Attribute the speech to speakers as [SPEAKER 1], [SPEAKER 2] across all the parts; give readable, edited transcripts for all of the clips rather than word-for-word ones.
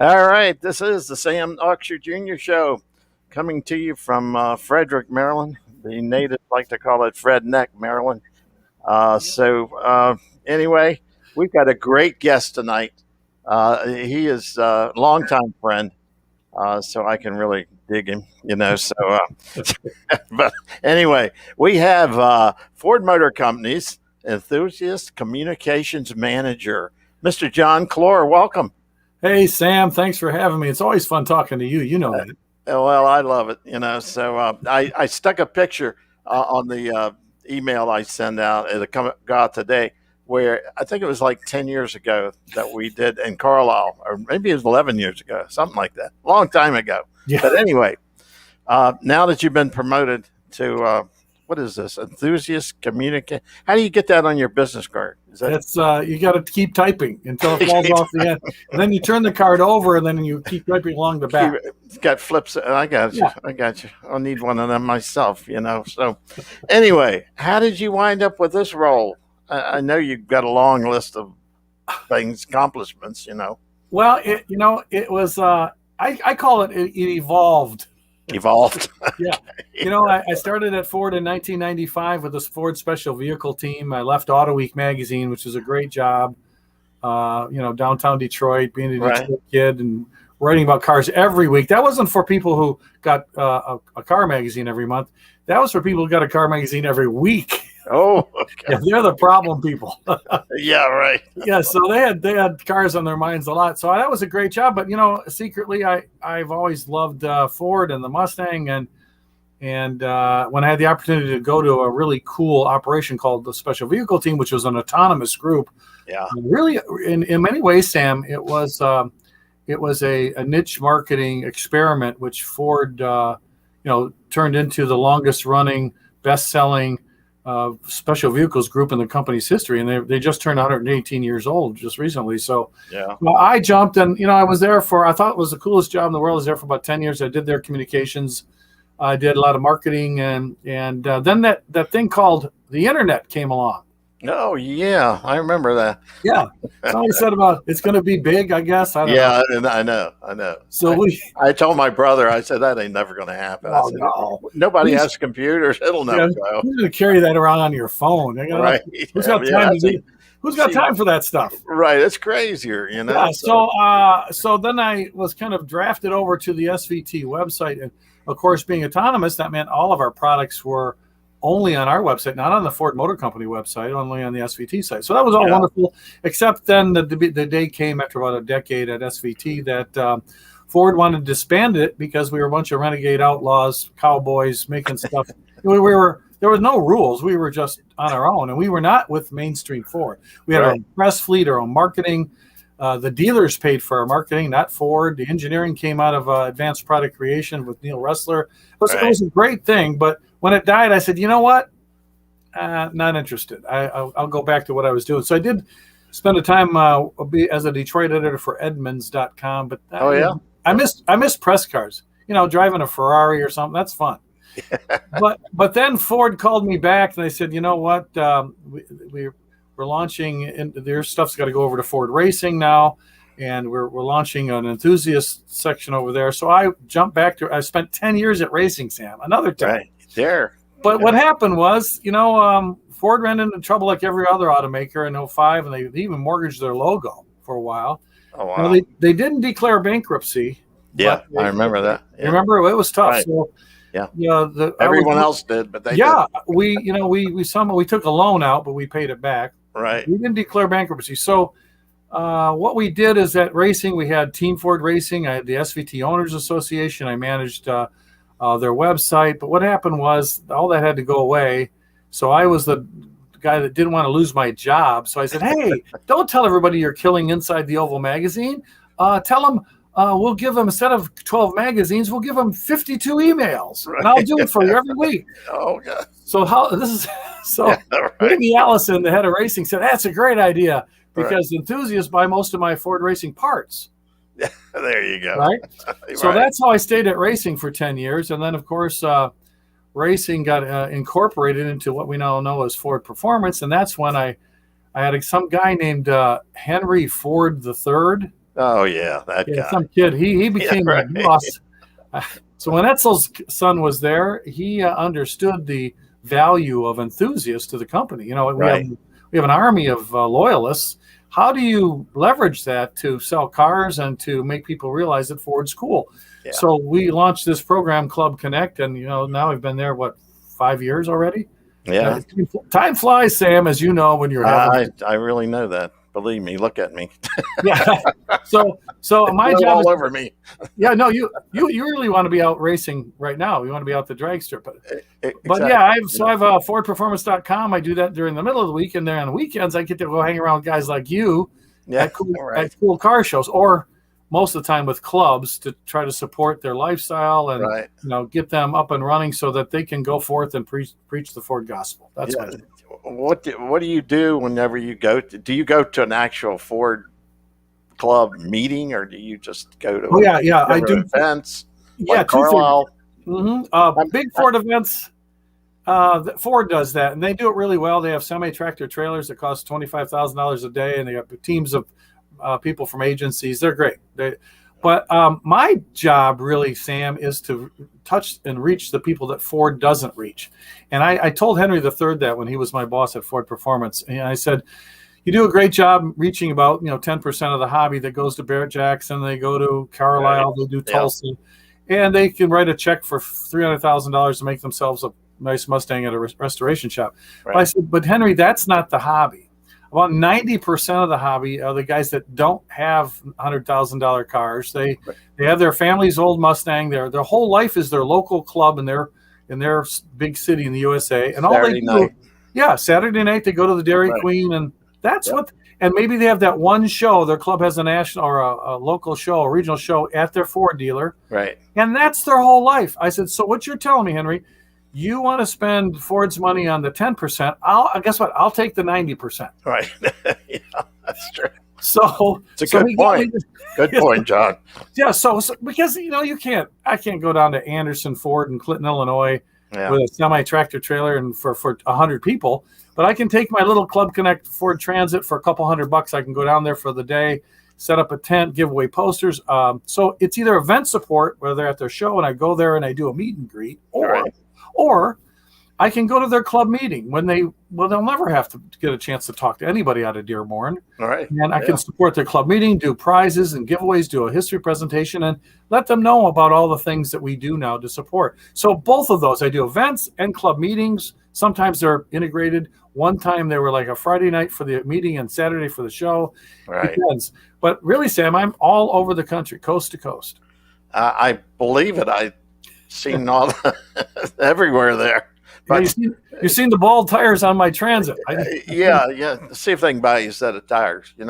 [SPEAKER 1] All right, this is the Sam Oxer Jr. Show coming to you from Frederick, Maryland. The natives like to call it Fred Neck, Maryland. Anyway, we've got a great guest tonight. He is a longtime friend, so I can really dig him, but anyway, we have Ford Motor Company's enthusiast communications manager, Mr. John Clor. Welcome.
[SPEAKER 2] Hey, Sam, thanks for having me. It's always fun talking to you. You know that.
[SPEAKER 1] Well, I love it. I stuck a picture on the email I send out. It got today, where I think it was like 10 years ago that we did in Carlisle, or maybe it was 11 years ago, something like that, a long time ago.
[SPEAKER 2] Yeah.
[SPEAKER 1] But anyway, now that you've been promoted to what is this? Enthusiast communicate. How do you get that on your business card?
[SPEAKER 2] That's you got to keep typing until it falls off the end, and then you turn the card over, and then you keep typing along the back.
[SPEAKER 1] It's got flips. I got you.
[SPEAKER 2] Yeah.
[SPEAKER 1] I got you. I'll need one of them myself. So, anyway, how did you wind up with this role? I know you've got a long list of things, accomplishments.
[SPEAKER 2] Well, it was. I call it evolved.
[SPEAKER 1] Evolved.
[SPEAKER 2] Yeah. I started at Ford in 1995 with this Ford Special Vehicle team. I left Auto Week magazine, which was a great job. Downtown Detroit, being a Detroit kid and writing about cars every week. That wasn't for people who got a car magazine every month. That was for people who got a car magazine every week.
[SPEAKER 1] Oh, okay.
[SPEAKER 2] Yeah, they're the problem people.
[SPEAKER 1] Yeah, right.
[SPEAKER 2] Yeah, so they had cars on their minds a lot. So that was a great job. But secretly, I've always loved Ford and the Mustang, and when I had the opportunity to go to a really cool operation called the Special Vehicle Team, which was an autonomous group.
[SPEAKER 1] Yeah.
[SPEAKER 2] Really, in many ways, Sam, it was a niche marketing experiment, which Ford turned into the longest running, best selling special vehicles group in the company's history, and they just turned 118 years old just recently. So
[SPEAKER 1] yeah,
[SPEAKER 2] well, I jumped, and I was there I thought it was the coolest job in the world. I was there for about 10 years. I did their communications. I did a lot of marketing, and then that thing called the internet came along.
[SPEAKER 1] Oh yeah, I remember that.
[SPEAKER 2] Yeah, somebody said about it's going to be big. I guess I don't know.
[SPEAKER 1] I know.
[SPEAKER 2] So
[SPEAKER 1] I told my brother, I said that ain't never going to happen. I said,
[SPEAKER 2] no.
[SPEAKER 1] Nobody has computers. It'll never go.
[SPEAKER 2] You're going to carry that around on your phone.
[SPEAKER 1] Right?
[SPEAKER 2] Who's got time Who's got time for that stuff?
[SPEAKER 1] Right. It's crazier,
[SPEAKER 2] Yeah. So then I was kind of drafted over to the SVT website, and of course, being autonomous, that meant all of our products were only on our website, not on the Ford Motor Company website, only on the SVT site. So that was all wonderful, except then the day came after about a decade at SVT that Ford wanted to disband it because we were a bunch of renegade outlaws, cowboys, making stuff. There was no rules. We were just on our own, and we were not with mainstream Ford. We had our own press fleet, our own marketing. The dealers paid for our marketing, not Ford. The engineering came out of Advanced Product Creation with Neil Ressler. It was a great thing, but when it died, I said, you know what? Not interested. I'll go back to what I was doing. So I did spend a time as a Detroit editor for Edmunds.com. But I missed press cars. Driving a Ferrari or something. That's fun. But then Ford called me back and they said, you know what? We're launching, and their stuff's got to go over to Ford Racing now. And we're launching an enthusiast section over there. So I jumped back to, I spent 10 years at Racing, Sam, another 10.
[SPEAKER 1] Right. There.
[SPEAKER 2] But what happened was, Ford ran into trouble like every other automaker in 2005, and they even mortgaged their logo for a while.
[SPEAKER 1] Oh, wow.
[SPEAKER 2] Now, they didn't declare bankruptcy.
[SPEAKER 1] Yeah, I remember that. Yeah.
[SPEAKER 2] Remember, it was tough.
[SPEAKER 1] Right.
[SPEAKER 2] So,
[SPEAKER 1] yeah. Everyone else did, but they didn't.
[SPEAKER 2] we took a loan out, but we paid it back.
[SPEAKER 1] Right.
[SPEAKER 2] We didn't declare bankruptcy. So what we did is at Racing, we had Team Ford Racing. I had the SVT Owners Association. I managed their website. But what happened was all that had to go away. So I was the guy that didn't want to lose my job. So I said, hey, don't tell everybody you're killing Inside the Oval magazine. Tell them we'll give them, instead of 12 magazines, we'll give them 52 emails. Right. And I'll do it for you every week.
[SPEAKER 1] Oh, God.
[SPEAKER 2] So Amy Allison, the head of racing, said, that's a great idea because enthusiasts buy most of my Ford Racing parts.
[SPEAKER 1] There you go.
[SPEAKER 2] Right? So that's how I stayed at Racing for 10 years. And then, of course, Racing got incorporated into what we now know as Ford Performance. And that's when I had some guy named Henry Ford III.
[SPEAKER 1] Oh yeah, that
[SPEAKER 2] Yeah,
[SPEAKER 1] guy.
[SPEAKER 2] some kid. He
[SPEAKER 1] Yeah,
[SPEAKER 2] became my
[SPEAKER 1] right.
[SPEAKER 2] boss. So when Etzel's son was there, he understood the value of enthusiasts to the company.
[SPEAKER 1] Right.
[SPEAKER 2] We have an army of loyalists. How do you leverage that to sell cars and to make people realize that Ford's cool?
[SPEAKER 1] Yeah.
[SPEAKER 2] So we launched this program, Club Connect, and now we've been there 5 years already.
[SPEAKER 1] Yeah.
[SPEAKER 2] Time flies, Sam, as you know when you're having.
[SPEAKER 1] I really know that. Believe me. Look at me.
[SPEAKER 2] Yeah. So my
[SPEAKER 1] Flew
[SPEAKER 2] job
[SPEAKER 1] all
[SPEAKER 2] is,
[SPEAKER 1] over me.
[SPEAKER 2] yeah, no, you really want to be out racing right now. You want to be out the drag strip. But
[SPEAKER 1] Exactly.
[SPEAKER 2] yeah, I have FordPerformance.com. I do that during the middle of the week, and then on the weekends I get to go hang around with guys like you
[SPEAKER 1] Yeah.
[SPEAKER 2] at
[SPEAKER 1] Right.
[SPEAKER 2] cool car shows, or most of the time with clubs to try to support their lifestyle and
[SPEAKER 1] Right.
[SPEAKER 2] get them up and running so that they can go forth and preach the Ford gospel. That's my
[SPEAKER 1] Yeah.
[SPEAKER 2] job.
[SPEAKER 1] What do you do whenever you go do you go to an actual Ford club meeting, or do you just go
[SPEAKER 2] Oh
[SPEAKER 1] to
[SPEAKER 2] yeah, I do.
[SPEAKER 1] different events
[SPEAKER 2] Yeah,
[SPEAKER 1] like
[SPEAKER 2] two things.
[SPEAKER 1] Carlisle?
[SPEAKER 2] Big Ford events. Ford does that, and they do it really well. They have semi-tractor trailers that cost $25,000 a day, and they have teams of people from agencies. They're great. But my job, really, Sam, is to touch and reach the people that Ford doesn't reach. And I told Henry III that when he was my boss at Ford Performance, and I said, "You do a great job reaching about 10% of the hobby that goes to Barrett Jackson. They go to Carlisle, they do
[SPEAKER 1] Yeah.
[SPEAKER 2] Tulsa, and they can write a check for $300,000 to make themselves a nice Mustang at a restoration shop."
[SPEAKER 1] Right.
[SPEAKER 2] But I said, "But Henry, that's not the hobby. About 90% of the hobby are the guys that don't have $100,000 cars. They have their family's old Mustang. Their whole life is their local club in their big city in the USA, and all they
[SPEAKER 1] Saturday
[SPEAKER 2] do,
[SPEAKER 1] night.
[SPEAKER 2] yeah, Saturday night they go to the Dairy
[SPEAKER 1] Right.
[SPEAKER 2] Queen, and that's
[SPEAKER 1] Yep.
[SPEAKER 2] what. And maybe they have that one show. Their club has a national or a local show, a regional show at their Ford dealer,
[SPEAKER 1] Right.
[SPEAKER 2] and that's their whole life." I said, "So what you're telling me, Henry, you want to spend Ford's money on the 10%? Guess what? I'll take the 90%."
[SPEAKER 1] Right. Yeah, that's true.
[SPEAKER 2] So
[SPEAKER 1] It's a good point. Good point, John.
[SPEAKER 2] Yeah. So because I can't go down to Anderson Ford in Clinton, Illinois,
[SPEAKER 1] Yeah.
[SPEAKER 2] with a semi tractor trailer and for 100 people, but I can take my little Club Connect Ford Transit for a couple $100. I can go down there for the day, set up a tent, give away posters. So it's either event support where they're at their show and I go there and I do a meet and greet,
[SPEAKER 1] Right.
[SPEAKER 2] or I can go to their club meeting when they'll never have to get a chance to talk to anybody out of Dearborn.
[SPEAKER 1] All right.
[SPEAKER 2] And I can support their club meeting, do prizes and giveaways, do a history presentation, and let them know about all the things that we do now to support. So both of those, I do events and club meetings. Sometimes they're integrated. One time they were like a Friday night for the meeting and Saturday for the show.
[SPEAKER 1] Right.
[SPEAKER 2] Depends. But really, Sam, I'm all over the country, coast to coast.
[SPEAKER 1] I believe it. I've seen all everywhere there. But
[SPEAKER 2] you've seen the bald tires on my Transit.
[SPEAKER 1] yeah. See if they can buy you a set of tires. Get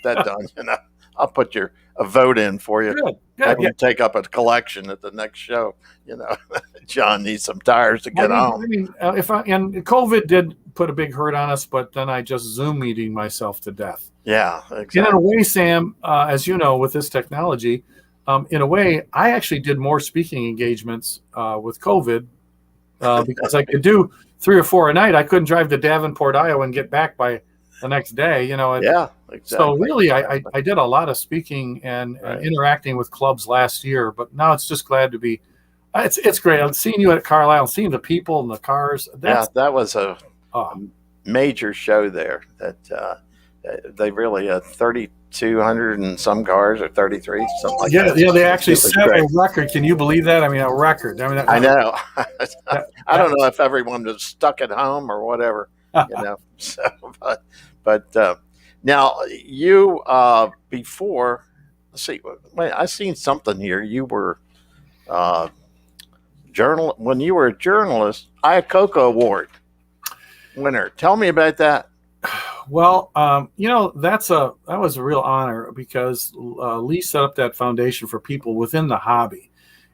[SPEAKER 1] that done. I'll put a vote in for you.
[SPEAKER 2] Good.
[SPEAKER 1] Maybe take up a collection at the next show. John needs some tires to get home.
[SPEAKER 2] And COVID did put a big hurt on us, but then I just Zoom meeting myself to death.
[SPEAKER 1] Yeah, exactly.
[SPEAKER 2] And in a way, Sam, as you know, with this technology, in a way, I actually did more speaking engagements with COVID because I could do 3 or 4 a night. I couldn't drive to Davenport, Iowa, and get back by the next day.
[SPEAKER 1] Yeah, exactly.
[SPEAKER 2] So really, I did a lot of speaking and interacting with clubs last year, but now it's just glad to be. It's great. I'm seeing you at Carlisle, seeing the people and the cars.
[SPEAKER 1] That was a major show there. That they really 3,200 and some cars, or 33, something like that.
[SPEAKER 2] Yeah, they actually set a record. Can you believe that? I mean, a record.
[SPEAKER 1] I know. I don't know if everyone was stuck at home or whatever. So, but now you before. Let's see. Wait, I seen something here. You were when you were a journalist, Iacocca Award winner. Tell me about that.
[SPEAKER 2] Well, that was a real honor because Lee set up that foundation for people within the hobby,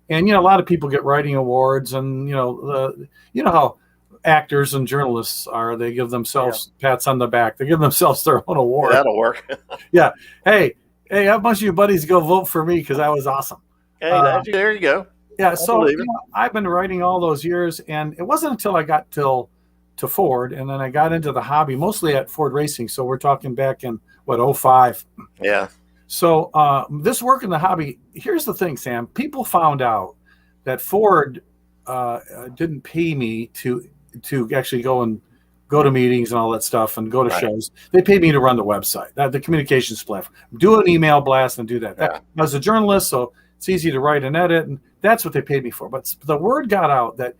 [SPEAKER 2] and a lot of people get writing awards, and how actors and journalists are. They give themselves pats on the back. They give themselves their own award.
[SPEAKER 1] That'll work.
[SPEAKER 2] Yeah. Hey, how a bunch of you buddies go vote for me because I was awesome.
[SPEAKER 1] Hey, there you go.
[SPEAKER 2] Yeah. So I've been writing all those years, and it wasn't until I got to Ford, and then I got into the hobby mostly at Ford Racing. So we're talking back in 2005.
[SPEAKER 1] Yeah.
[SPEAKER 2] So this work in the hobby, here's the thing, Sam. People found out that Ford didn't pay me to actually go to meetings and all that stuff and go to
[SPEAKER 1] Right.
[SPEAKER 2] shows. They paid me to run the website, the communications platform, do an email blast and do that.
[SPEAKER 1] Yeah.
[SPEAKER 2] I was a journalist, so it's easy to write and edit, and that's what they paid me for. But the word got out that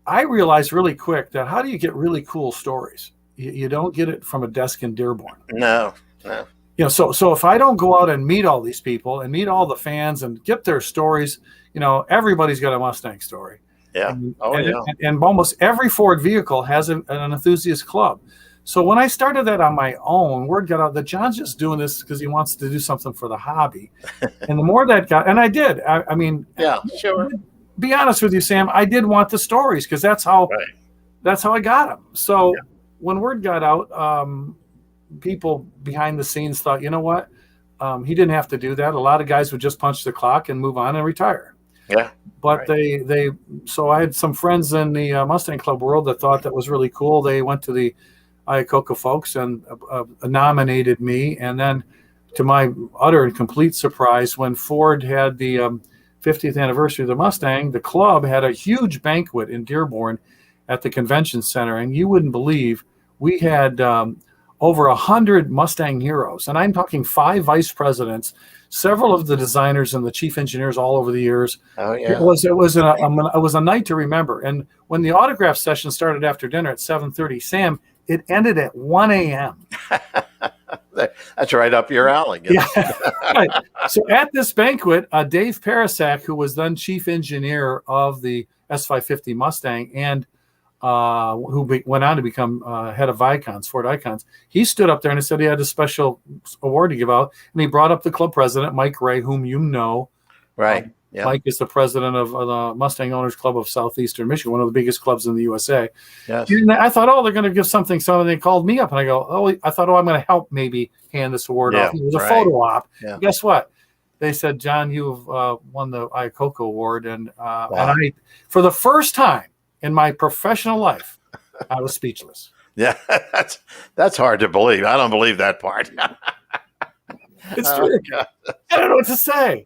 [SPEAKER 2] I realized really quick that how do you get really cool stories? You don't get it from a desk in Dearborn.
[SPEAKER 1] No. No.
[SPEAKER 2] So if I don't go out and meet all these people and meet all the fans and get their stories, everybody's got a Mustang story.
[SPEAKER 1] Yeah.
[SPEAKER 2] And almost every Ford vehicle has an enthusiast club. So when I started that on my own, word got out that John's just doing this because he wants to do something for the hobby. And the more that got, and I did. I mean,
[SPEAKER 1] yeah, sure.
[SPEAKER 2] Be honest with you, Sam, I did want the stories because that's how I got them. So when word got out, people behind the scenes thought, you know what? He didn't have to do that. A lot of guys would just punch the clock and move on and retire.
[SPEAKER 1] Yeah.
[SPEAKER 2] But so I had some friends in the Mustang Club world that thought that was really cool. They went to the Iacocca folks and nominated me. And then to my utter and complete surprise, when Ford had the 50th anniversary of the Mustang, the club had a huge banquet in Dearborn at the convention center. And you wouldn't believe we had over 100 Mustang heroes. And I'm talking 5 vice presidents, several of the designers and the chief engineers all over the years.
[SPEAKER 1] Oh yeah.
[SPEAKER 2] It was a night to remember. And when the autograph session started after dinner at 7:30, Sam, it ended at 1 a.m.
[SPEAKER 1] That's right up your alley.
[SPEAKER 2] Yeah. Right. So at this banquet, Dave Parasak, who was then chief engineer of the S550 Mustang and who went on to become head of Ford Icons, he stood up there and he said he had a special award to give out. And he brought up the club president, Mike Ray, whom you know.
[SPEAKER 1] Right. Yeah.
[SPEAKER 2] Mike is the president of the Mustang Owners Club of Southeastern Michigan, one of the biggest clubs in the USA.
[SPEAKER 1] Yes.
[SPEAKER 2] And I thought, they're going to give something. So they called me up and I go, I thought, I'm going to help maybe hand this award off. It was a photo op. Yeah. Guess what? They said, John, you've won the Iacocca Award. And I, for the first time in my professional life, I was speechless.
[SPEAKER 1] Yeah, that's hard to believe. I don't believe that part.
[SPEAKER 2] It's true. I don't know what to say.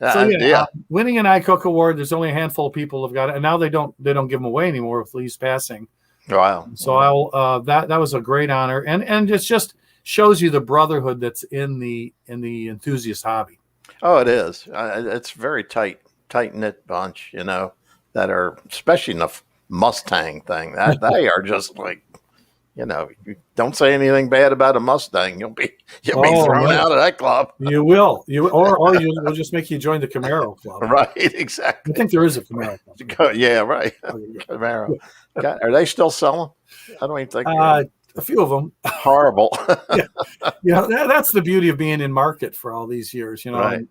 [SPEAKER 2] So winning an Iacocca Award, there's only a handful of people have got it, and now they don't give them away anymore with Lee's passing.
[SPEAKER 1] Wow.
[SPEAKER 2] So that was a great honor, and it just shows you the brotherhood that's in the enthusiast hobby.
[SPEAKER 1] Oh, it is. It's very tight knit bunch, that are, especially in the Mustang thing. That they are just like, you don't say anything bad about a Mustang, you'll be thrown out of that club.
[SPEAKER 2] You will. Or we'll just make you join the Camaro club.
[SPEAKER 1] Right, exactly.
[SPEAKER 2] I think there is a Camaro club.
[SPEAKER 1] Yeah, right. Camaro. Are they still selling? I don't even think
[SPEAKER 2] a few of them.
[SPEAKER 1] Horrible.
[SPEAKER 2] That's the beauty of being in market for all these years,
[SPEAKER 1] right.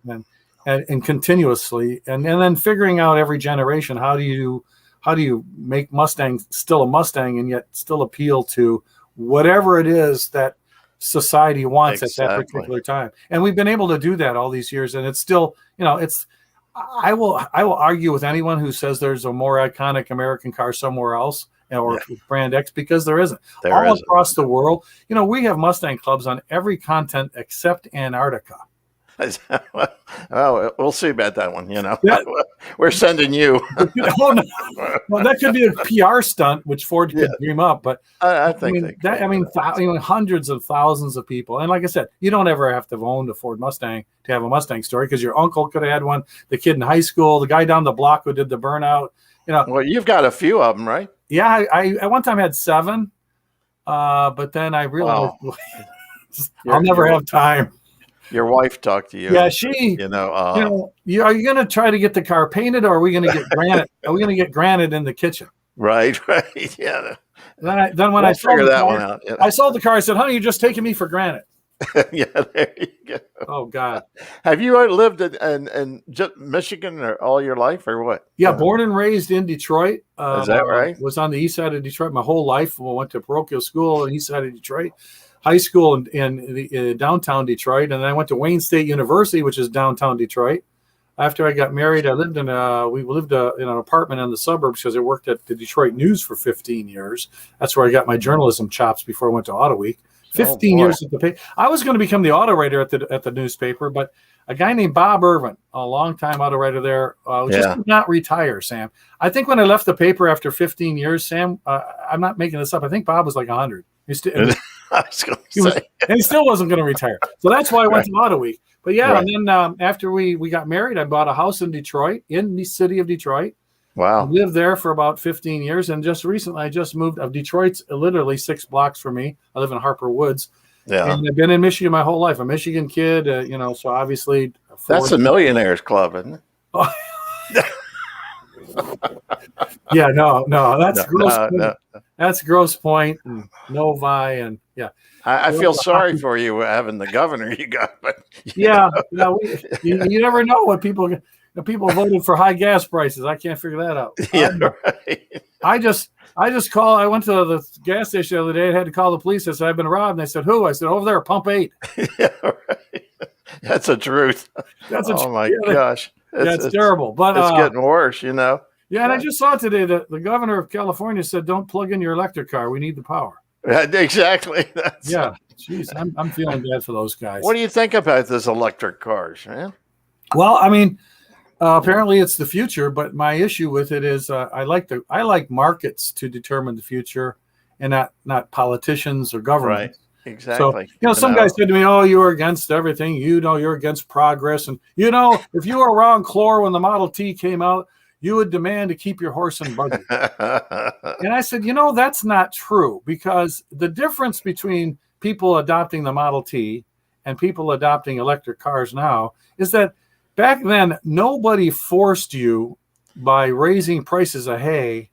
[SPEAKER 2] and continuously, and then figuring out every generation how do you make Mustang still a Mustang and yet still appeal to whatever it is that society wants at that particular time. And we've been able to do that all these years. And it's still, I will argue with anyone who says there's a more iconic American car somewhere else or Brand X, because there isn't. Across the world, we have Mustang clubs on every continent except Antarctica.
[SPEAKER 1] Well, we'll see about that one. We're sending you.
[SPEAKER 2] Well, that could be a PR stunt, which Ford could dream up. But
[SPEAKER 1] I think
[SPEAKER 2] hundreds of thousands of people, and like I said, you don't ever have to own a Ford Mustang to have a Mustang story, because your uncle could have had one, the kid in high school, the guy down the block who did the burnout.
[SPEAKER 1] Well, you've got a few of them, right?
[SPEAKER 2] Yeah, I at one time had 7, but then I realized I'll never have time.
[SPEAKER 1] Your wife talked to you.
[SPEAKER 2] Yeah, she. Are you going to try to get the car painted, or are we going to get granite? Are we going to get granite in the kitchen?
[SPEAKER 1] Right. Yeah.
[SPEAKER 2] Then when I
[SPEAKER 1] figure that one out.
[SPEAKER 2] I sold the car. I said, "Honey, you're just taking me for granite."
[SPEAKER 1] Yeah, there you go.
[SPEAKER 2] Oh God.
[SPEAKER 1] Have you lived in Michigan all your life, or what?
[SPEAKER 2] Yeah, born and raised in Detroit.
[SPEAKER 1] Is that right?
[SPEAKER 2] Was on the east side of Detroit my whole life. I went to parochial school on the east side of Detroit. High school in downtown Detroit, and then I went to Wayne State University, which is downtown Detroit. After I got married, we lived in an apartment in the suburbs because I worked at the Detroit News for 15 years. That's where I got my journalism chops before I went to Auto Week.
[SPEAKER 1] Oh
[SPEAKER 2] 15
[SPEAKER 1] boy.
[SPEAKER 2] years at the paper. I was going to become the auto writer at the newspaper, but a guy named Bob Irvin, a longtime auto writer there, just
[SPEAKER 1] Yeah.
[SPEAKER 2] did not retire, Sam. I think when I left the paper after 15 years, Sam, I'm not making this up. I think Bob was like 100.
[SPEAKER 1] I was going to
[SPEAKER 2] He was,
[SPEAKER 1] say.
[SPEAKER 2] and he still wasn't going to retire. So that's why I went
[SPEAKER 1] Right.
[SPEAKER 2] to Auto Week. But yeah,
[SPEAKER 1] Right.
[SPEAKER 2] and then after we got married, I bought a house in Detroit, in the city of Detroit. I
[SPEAKER 1] Wow.
[SPEAKER 2] lived there for about 15 years, and just recently I just moved. Detroit's literally 6 blocks from me. I live in Harper Woods,
[SPEAKER 1] Yeah.
[SPEAKER 2] and I've been in Michigan my whole life. I'm a Michigan kid, so obviously
[SPEAKER 1] That's the Millionaires Club, isn't it?
[SPEAKER 2] Yeah, no, that's
[SPEAKER 1] No,
[SPEAKER 2] Gross
[SPEAKER 1] no,
[SPEAKER 2] Point.
[SPEAKER 1] no.
[SPEAKER 2] That's Gross Point and Novi, and yeah.
[SPEAKER 1] I feel sorry for you having the governor you got, but
[SPEAKER 2] Yeah, you never know what people voted for high gas prices. I can't figure that out.
[SPEAKER 1] yeah, right.
[SPEAKER 2] I just call. I went to the gas station the other day and had to call the police. I said, I've been robbed. And they said, who? I said, over there, pump 8.
[SPEAKER 1] Yeah, right. That's the truth.
[SPEAKER 2] That's
[SPEAKER 1] Oh my gosh.
[SPEAKER 2] That's terrible. But
[SPEAKER 1] it's getting worse, you know.
[SPEAKER 2] Yeah, and I just saw today that the governor of California said, don't plug in your electric car. We need the power.
[SPEAKER 1] Exactly.
[SPEAKER 2] Yeah. Jeez, I'm feeling bad for those guys.
[SPEAKER 1] What do you think about this electric cars, man?
[SPEAKER 2] Well, I mean, apparently it's the future, but my issue with it is I like markets to determine the future, and not politicians or government.
[SPEAKER 1] Right. Exactly.
[SPEAKER 2] So, some guy said to me, "Oh, you're against everything. You're against progress, and if you were around Clor when the Model T came out, you would demand to keep your horse and buggy." And I said, that's not true, because the difference between people adopting the Model T and people adopting electric cars now is that back then nobody forced you by raising prices of hay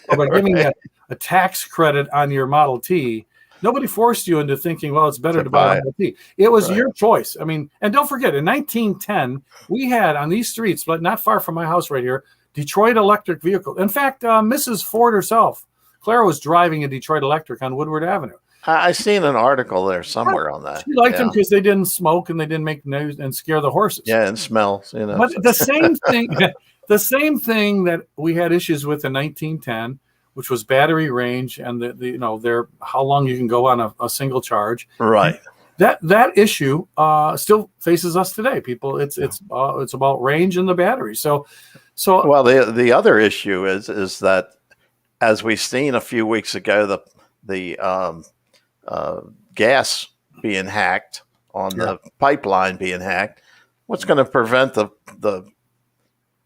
[SPEAKER 2] or by giving a tax credit on your Model T. Nobody forced you into thinking, well, it's better to buy a Model T. It was your choice. I mean, and don't forget, in 1910, we had on these streets, but not far from my house right here, Detroit electric vehicle. In fact, Mrs. Ford herself, Clara, was driving a Detroit electric on Woodward Avenue.
[SPEAKER 1] I seen an article there somewhere on that.
[SPEAKER 2] She liked them because they didn't smoke and they didn't make noise and scare the horses.
[SPEAKER 1] Yeah, and smells,
[SPEAKER 2] But the same thing that we had issues with in 1910, which was battery range and their how long you can go on a single charge.
[SPEAKER 1] Right.
[SPEAKER 2] That issue still faces us today. People, it's about range and the battery. So
[SPEAKER 1] well, the other issue is that, as we've seen a few weeks ago, the gas being hacked on the pipeline being hacked. What's going to prevent the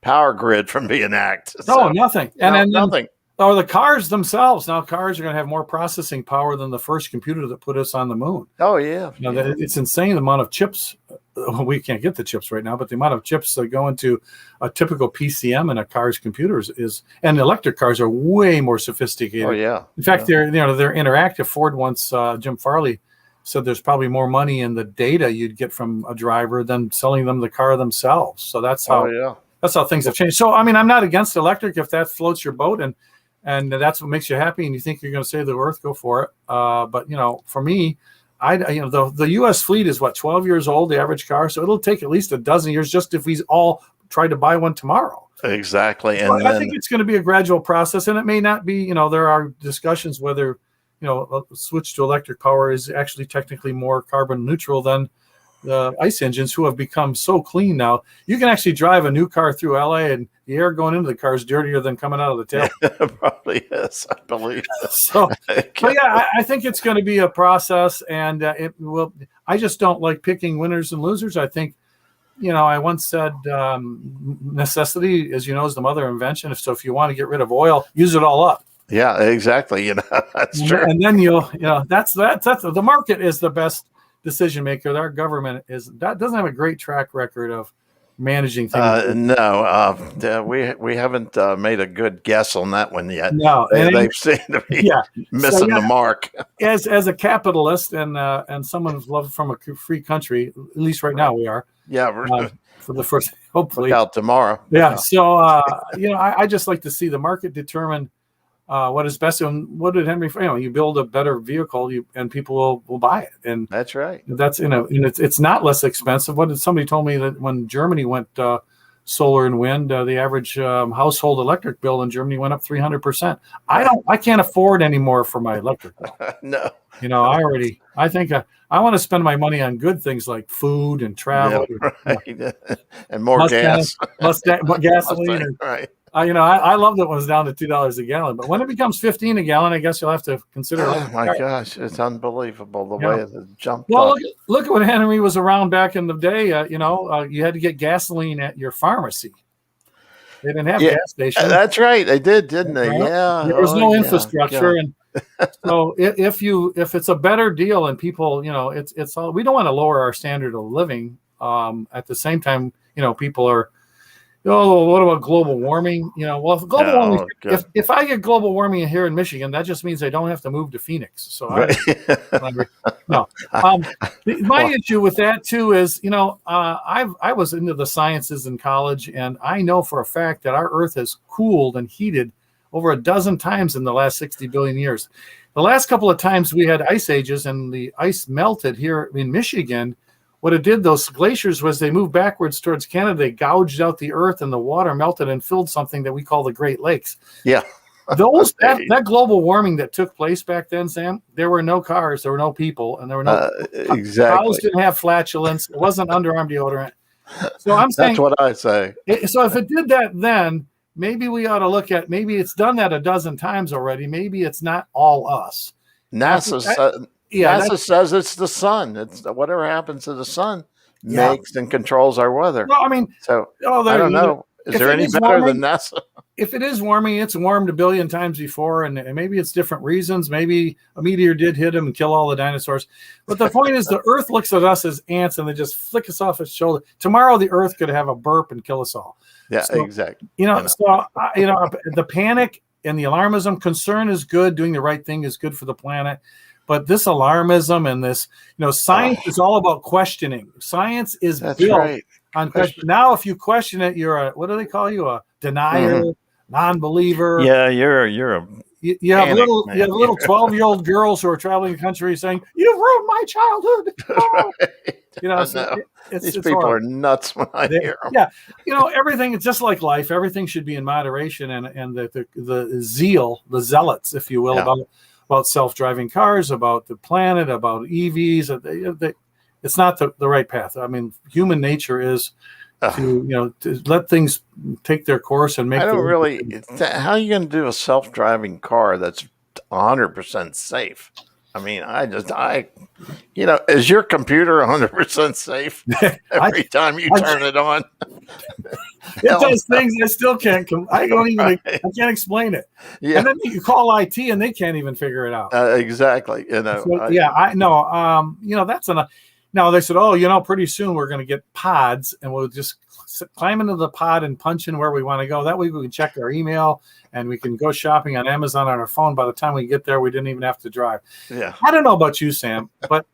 [SPEAKER 1] power grid from being hacked?
[SPEAKER 2] Nothing.
[SPEAKER 1] Nothing.
[SPEAKER 2] Or the cars themselves. Now cars are going to have more processing power than the first computer that put us on the moon.
[SPEAKER 1] Oh yeah.
[SPEAKER 2] It's insane the amount of chips. We can't get the chips right now, but the amount of chips that go into a typical PCM in a car's computers and electric cars are way more sophisticated.
[SPEAKER 1] Oh yeah.
[SPEAKER 2] In fact, they're interactive. Ford once, Jim Farley said there's probably more money in the data you'd get from a driver than selling them the car themselves. So that's how things have changed. So I mean, I'm not against electric if that floats your boat and that's what makes you happy and you think you're going to save the earth, go for it. But for me, the U.S. fleet is 12 years old, the average car. So it'll take at least a dozen years just if we all tried to buy one tomorrow.
[SPEAKER 1] Exactly. And
[SPEAKER 2] I think it's going to be a gradual process, and it may not be, there are discussions whether, a switch to electric power is actually technically more carbon neutral than the ICE engines, who have become so clean now. You can actually drive a new car through LA and the air going into the car is dirtier than coming out of the tail.
[SPEAKER 1] It probably is, I believe.
[SPEAKER 2] So yeah, I think it's going to be a process, and it will. I just don't like picking winners and losers. I think, I once said necessity, as is the mother of invention. If you want to get rid of oil, use it all up.
[SPEAKER 1] Yeah, exactly. That's true.
[SPEAKER 2] And then that's the market is the best decision maker. Our government doesn't have a great track record of managing things.
[SPEAKER 1] No, we haven't made a good guess on that one yet.
[SPEAKER 2] No,
[SPEAKER 1] they've seemed to be missing the mark.
[SPEAKER 2] As a capitalist and someone who's loved from a free country, at least right now we are.
[SPEAKER 1] Yeah,
[SPEAKER 2] for the first, hopefully
[SPEAKER 1] out tomorrow.
[SPEAKER 2] Yeah. So I just like to see the market determine what is best. And what did Henry? You build a better vehicle, and people will buy it. And
[SPEAKER 1] that's right.
[SPEAKER 2] That's and it's not less expensive. What did somebody told me that when Germany went solar and wind, the average household electric bill in Germany went up 300%. I can't afford any more for my electric bill.
[SPEAKER 1] No.
[SPEAKER 2] I think I want to spend my money on good things like food and travel,
[SPEAKER 1] Yeah, right. And more gas.
[SPEAKER 2] gasoline. And,
[SPEAKER 1] right.
[SPEAKER 2] I love that it was down to $2 a gallon. But when it becomes 15 a gallon, I guess you'll have to consider.
[SPEAKER 1] Oh my gosh, it's unbelievable the way it jumped
[SPEAKER 2] well,
[SPEAKER 1] up.
[SPEAKER 2] look at when Henry was around back in the day. You had to get gasoline at your pharmacy. They didn't have gas stations.
[SPEAKER 1] That's right. They did, didn't they?
[SPEAKER 2] Right?
[SPEAKER 1] Yeah.
[SPEAKER 2] There was no infrastructure,
[SPEAKER 1] yeah.
[SPEAKER 2] and so if it's a better deal and people, it's all, we don't want to lower our standard of living. At the same time, people are, what about global warming? Well, if global warming, if I get global warming here in Michigan, that just means I don't have to move to Phoenix. So no. My issue with that too is, I was into the sciences in college, and I know for a fact that our Earth has cooled and heated over a dozen times in the last 60 billion years. The last couple of times we had ice ages and the ice melted here in Michigan, what it did, those glaciers, was they moved backwards towards Canada. They gouged out the earth and the water melted and filled something that we call the Great Lakes.
[SPEAKER 1] Yeah.
[SPEAKER 2] That global warming that took place back then, Sam, there were no cars, there were no people, and there were no
[SPEAKER 1] exactly.
[SPEAKER 2] cows didn't have flatulence. It wasn't underarm deodorant. So I'm saying
[SPEAKER 1] that's what I say.
[SPEAKER 2] So if it did that then, maybe we ought to look at, maybe it's done that a dozen times already. Maybe it's not all us.
[SPEAKER 1] NASA says it's the sun. It's whatever happens to the sun makes and controls our weather.
[SPEAKER 2] Well, I mean,
[SPEAKER 1] I don't know. Is there any better than NASA?
[SPEAKER 2] If it is warming, it's warmed a billion times before, and maybe it's different reasons. Maybe a meteor did hit them and kill all the dinosaurs. But the point is, the Earth looks at us as ants, and they just flick us off its shoulder. Tomorrow, the Earth could have a burp and kill us all.
[SPEAKER 1] Yeah, exactly.
[SPEAKER 2] The panic and the alarmism, concern is good. Doing the right thing is good for the planet. But this alarmism and this, science is all about questioning. Science is built on question. Now, if you question it, you're what do they call you? A denier, non-believer.
[SPEAKER 1] Yeah, you're a.
[SPEAKER 2] You have little 12-year-old girls who are traveling the country saying, "You've ruined my childhood."
[SPEAKER 1] Right. These people are nuts when I hear them.
[SPEAKER 2] Yeah, everything is just like life. Everything should be in moderation, and the zealots, if you will, about self-driving cars, about the planet, about EVs. It's not the right path. I mean, human nature is to let things take their course and make.
[SPEAKER 1] I don't really. How are you going to do a self-driving car that's 100% safe? I mean, is your computer 100% safe every time you turn it on?
[SPEAKER 2] It does things I still can't. I can't explain it. Yeah. And then you call IT and they can't even figure it out.
[SPEAKER 1] Exactly.
[SPEAKER 2] I know. That's enough. Now they said, pretty soon we're going to get pods, and we'll just climb into the pod and punch in where we want to go. That way we can check our email and we can go shopping on Amazon on our phone. By the time we get there, we didn't even have to drive.
[SPEAKER 1] Yeah.
[SPEAKER 2] I don't know about you, Sam, but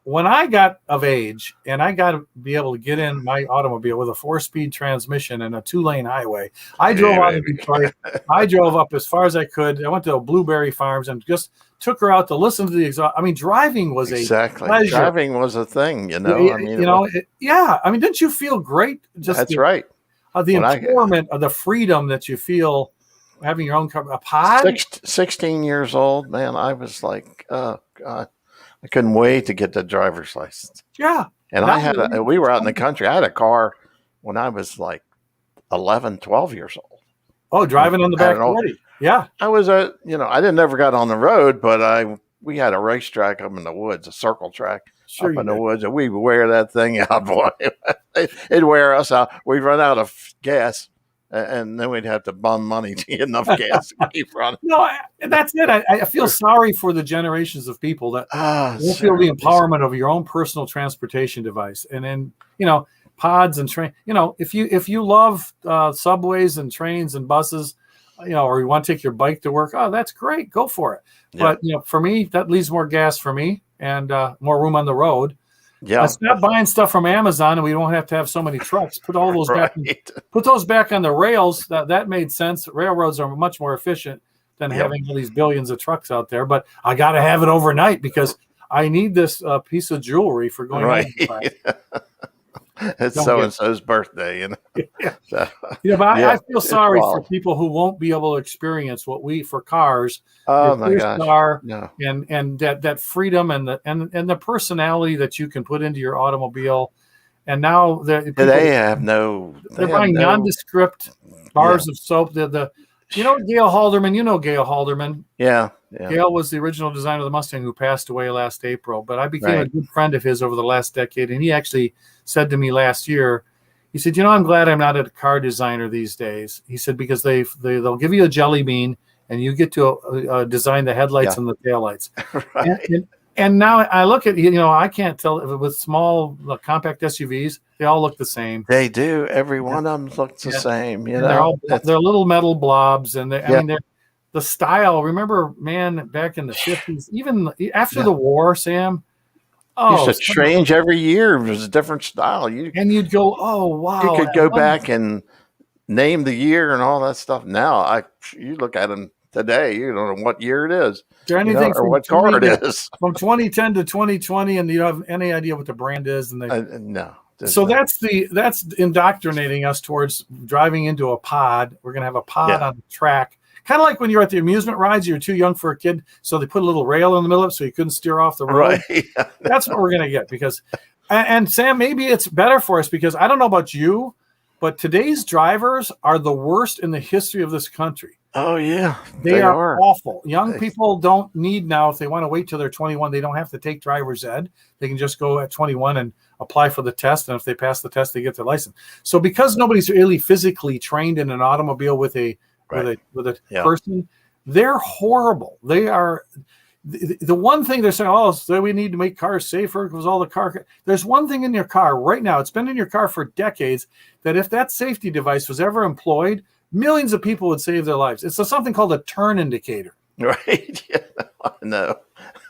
[SPEAKER 2] when I got of age and I got to be able to get in my automobile with a 4-speed transmission and a 2-lane highway, I drove out of Detroit. I drove up as far as I could. I went to Blueberry Farms and just took her out to listen to the exhaust. I mean, driving was a pleasure.
[SPEAKER 1] Driving was a thing,
[SPEAKER 2] I mean, didn't you feel great?
[SPEAKER 1] That's right.
[SPEAKER 2] The empowerment of the freedom that you feel having your own car, a pod.
[SPEAKER 1] 16 years old, man. I was like, oh God, I couldn't wait to get the driver's license.
[SPEAKER 2] Yeah.
[SPEAKER 1] And we were out in the country. I had a car when I was like 11, 12 years old.
[SPEAKER 2] Oh, driving on the back already. Yeah.
[SPEAKER 1] I was I never got on the road, but we had a racetrack up in the woods, a circle track up in the woods, and we would wear that thing out, boy. It'd wear us out. We'd run out of gas, and then we'd have to bum money to get enough gas to keep running.
[SPEAKER 2] No, that's it. I feel sorry for the generations of people that won't feel the empowerment of your own personal transportation device. And then, pods and train. If you love subways and trains and buses, or you want to take your bike to work, that's great. Go for it. Yeah. But, for me, that leaves more gas for me and more room on the road.
[SPEAKER 1] Yeah.
[SPEAKER 2] Stop buying stuff from Amazon and we don't have to have so many trucks. Put all those put those back on the rails. That made sense. Railroads are much more efficient than having all these billions of trucks out there. But I got to have it overnight because I need this piece of jewelry for going home.
[SPEAKER 1] it's
[SPEAKER 2] Don't
[SPEAKER 1] so
[SPEAKER 2] get
[SPEAKER 1] and so's birthday,
[SPEAKER 2] yeah.
[SPEAKER 1] So,
[SPEAKER 2] Yeah, but I
[SPEAKER 1] yeah,
[SPEAKER 2] feel
[SPEAKER 1] it's
[SPEAKER 2] sorry for
[SPEAKER 1] wild.
[SPEAKER 2] people who won't be able to experience what we for cars, your
[SPEAKER 1] Oh my
[SPEAKER 2] first
[SPEAKER 1] gosh.
[SPEAKER 2] car,
[SPEAKER 1] No.
[SPEAKER 2] and that freedom and the personality that you can put into your automobile. And now the people
[SPEAKER 1] They
[SPEAKER 2] they're
[SPEAKER 1] have
[SPEAKER 2] buying
[SPEAKER 1] no,
[SPEAKER 2] nondescript
[SPEAKER 1] yeah,
[SPEAKER 2] bars of soap. The you know Gail Halderman. You know Gail Halderman.
[SPEAKER 1] yeah, yeah,
[SPEAKER 2] Gail was the original designer of the Mustang who passed away last April. But I became a
[SPEAKER 1] right.
[SPEAKER 2] good friend of his over the last decade, and he actually said to me last year, he said, "You know, I'm glad I'm not a car designer these days." He said because they'll give you a jelly bean and you get to design the headlights
[SPEAKER 1] Yeah,
[SPEAKER 2] and the taillights. And,
[SPEAKER 1] right.
[SPEAKER 2] and and now I look at I can't tell with small compact SUVs, they all look the same.
[SPEAKER 1] They do. Every
[SPEAKER 2] Yeah,
[SPEAKER 1] one of them looks the
[SPEAKER 2] yeah.
[SPEAKER 1] same,
[SPEAKER 2] And
[SPEAKER 1] It's
[SPEAKER 2] they're little metal blobs, and I
[SPEAKER 1] yeah,
[SPEAKER 2] mean the style. Remember, man, back in the 50s, even after the
[SPEAKER 1] yeah.
[SPEAKER 2] war, Sam.
[SPEAKER 1] Used
[SPEAKER 2] Oh,
[SPEAKER 1] to change every year. It was a different style.
[SPEAKER 2] and you'd go, oh
[SPEAKER 1] You
[SPEAKER 2] wow,
[SPEAKER 1] could go back and name the year and all that stuff. Now you look at them today, you don't know what year it is,
[SPEAKER 2] there anything
[SPEAKER 1] or what car it is.
[SPEAKER 2] from 2010 to 2020, and you have any idea what the brand is, and they
[SPEAKER 1] No, there's
[SPEAKER 2] so
[SPEAKER 1] no.
[SPEAKER 2] that's indoctrinating us towards driving into a pod. We're gonna have a pod
[SPEAKER 1] Yeah,
[SPEAKER 2] on the track, kind of like when you're at the amusement rides. You're too young for a kid, so they put a little rail in the middle of it so you couldn't steer off the road.
[SPEAKER 1] right.
[SPEAKER 2] That's what we're gonna get because, and Sam, maybe it's better for us because I don't know about you, but today's drivers are the worst in the history of this country.
[SPEAKER 1] Oh yeah,
[SPEAKER 2] They
[SPEAKER 1] they
[SPEAKER 2] are
[SPEAKER 1] are.
[SPEAKER 2] awful. Young
[SPEAKER 1] They-
[SPEAKER 2] people don't need now, if they want to wait till they're 21, they don't have to take driver's ed. They can just go at 21 and apply for the test. And if they pass the test, they get their license. So because nobody's really physically trained in an automobile with a
[SPEAKER 1] Right. Yeah.
[SPEAKER 2] person, they're horrible. They are the one thing they're saying, oh, so we need to make cars safer because all the car. There's one thing in your car right now. It's been in your car for decades that if that safety device was ever employed, millions of people would save their lives. It's something called a turn indicator.
[SPEAKER 1] Right. Yeah, I know.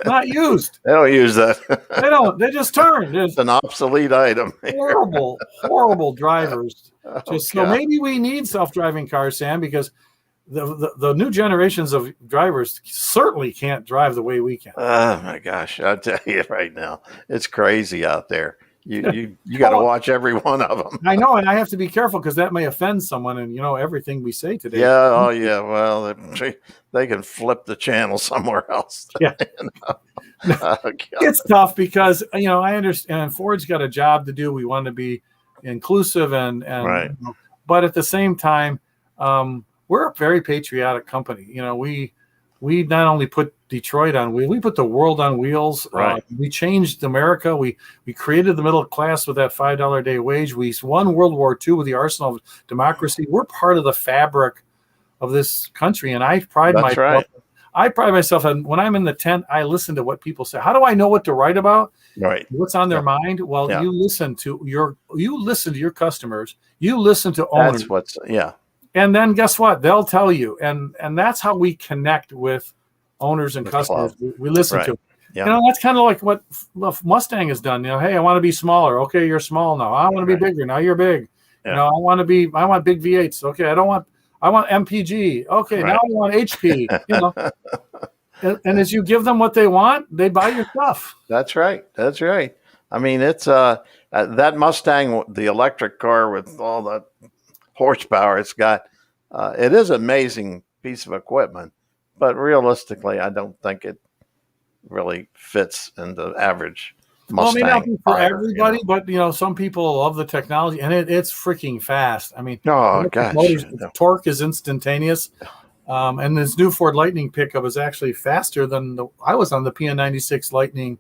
[SPEAKER 2] Not used.
[SPEAKER 1] They don't use that.
[SPEAKER 2] They don't. They just turn. There's
[SPEAKER 1] It's an obsolete item.
[SPEAKER 2] horrible drivers.
[SPEAKER 1] Oh
[SPEAKER 2] Just so
[SPEAKER 1] God.
[SPEAKER 2] maybe we need self-driving cars, Sam, because the new generations of drivers certainly can't drive the way we can.
[SPEAKER 1] Oh my gosh! I tell you right now, it's crazy out there. You got to
[SPEAKER 2] Oh,
[SPEAKER 1] watch every one of them.
[SPEAKER 2] I know, and I have to be careful because that may offend someone. And everything we say today.
[SPEAKER 1] Yeah. Oh yeah. Well, they can flip the channel somewhere else.
[SPEAKER 2] Yeah.
[SPEAKER 1] Oh, God.
[SPEAKER 2] It's tough because I understand Ford's got a job to do. We want to be inclusive
[SPEAKER 1] Right.
[SPEAKER 2] but at the same time, we're a very patriotic company. We not only put Detroit on wheels, we put the world on wheels.
[SPEAKER 1] Right.
[SPEAKER 2] We changed America. We created the middle class with that $5 a day wage. We won World War II with the arsenal of democracy. We're part of the fabric of this country, and
[SPEAKER 1] That's right.
[SPEAKER 2] I pride myself on when I'm in the tent, I listen to what people say. How do I know what to write about?
[SPEAKER 1] Right.
[SPEAKER 2] What's on their
[SPEAKER 1] Yeah.
[SPEAKER 2] mind? Well,
[SPEAKER 1] Yeah.
[SPEAKER 2] you listen to your customers, you listen to owners,
[SPEAKER 1] Yeah.
[SPEAKER 2] and then guess what? They'll tell you, and that's how we connect with owners and
[SPEAKER 1] The
[SPEAKER 2] customers.
[SPEAKER 1] club.
[SPEAKER 2] We listen
[SPEAKER 1] Right.
[SPEAKER 2] to.
[SPEAKER 1] Yeah.
[SPEAKER 2] That's kind of like what Mustang has done. Hey, I want to be smaller. Okay, you're small now. I want to be
[SPEAKER 1] Right.
[SPEAKER 2] bigger. Now you're big.
[SPEAKER 1] Yeah.
[SPEAKER 2] I want big V8s. Okay, I want MPG. Okay, now
[SPEAKER 1] Right.
[SPEAKER 2] I want HP. And as you give them what they want, they buy your stuff.
[SPEAKER 1] That's right. That's right. I mean, it's that Mustang, the electric car with all the horsepower it's got. It is an amazing piece of equipment, but realistically, I don't think it really fits in the average
[SPEAKER 2] Well, it may
[SPEAKER 1] Mustang.
[SPEAKER 2] not be for
[SPEAKER 1] buyer,
[SPEAKER 2] everybody, but some people love the technology, and it's freaking fast. I mean,
[SPEAKER 1] Oh
[SPEAKER 2] electric
[SPEAKER 1] gosh,
[SPEAKER 2] motors,
[SPEAKER 1] no.
[SPEAKER 2] torque is instantaneous. And this new Ford Lightning pickup is actually faster than I was on the PN96 Lightning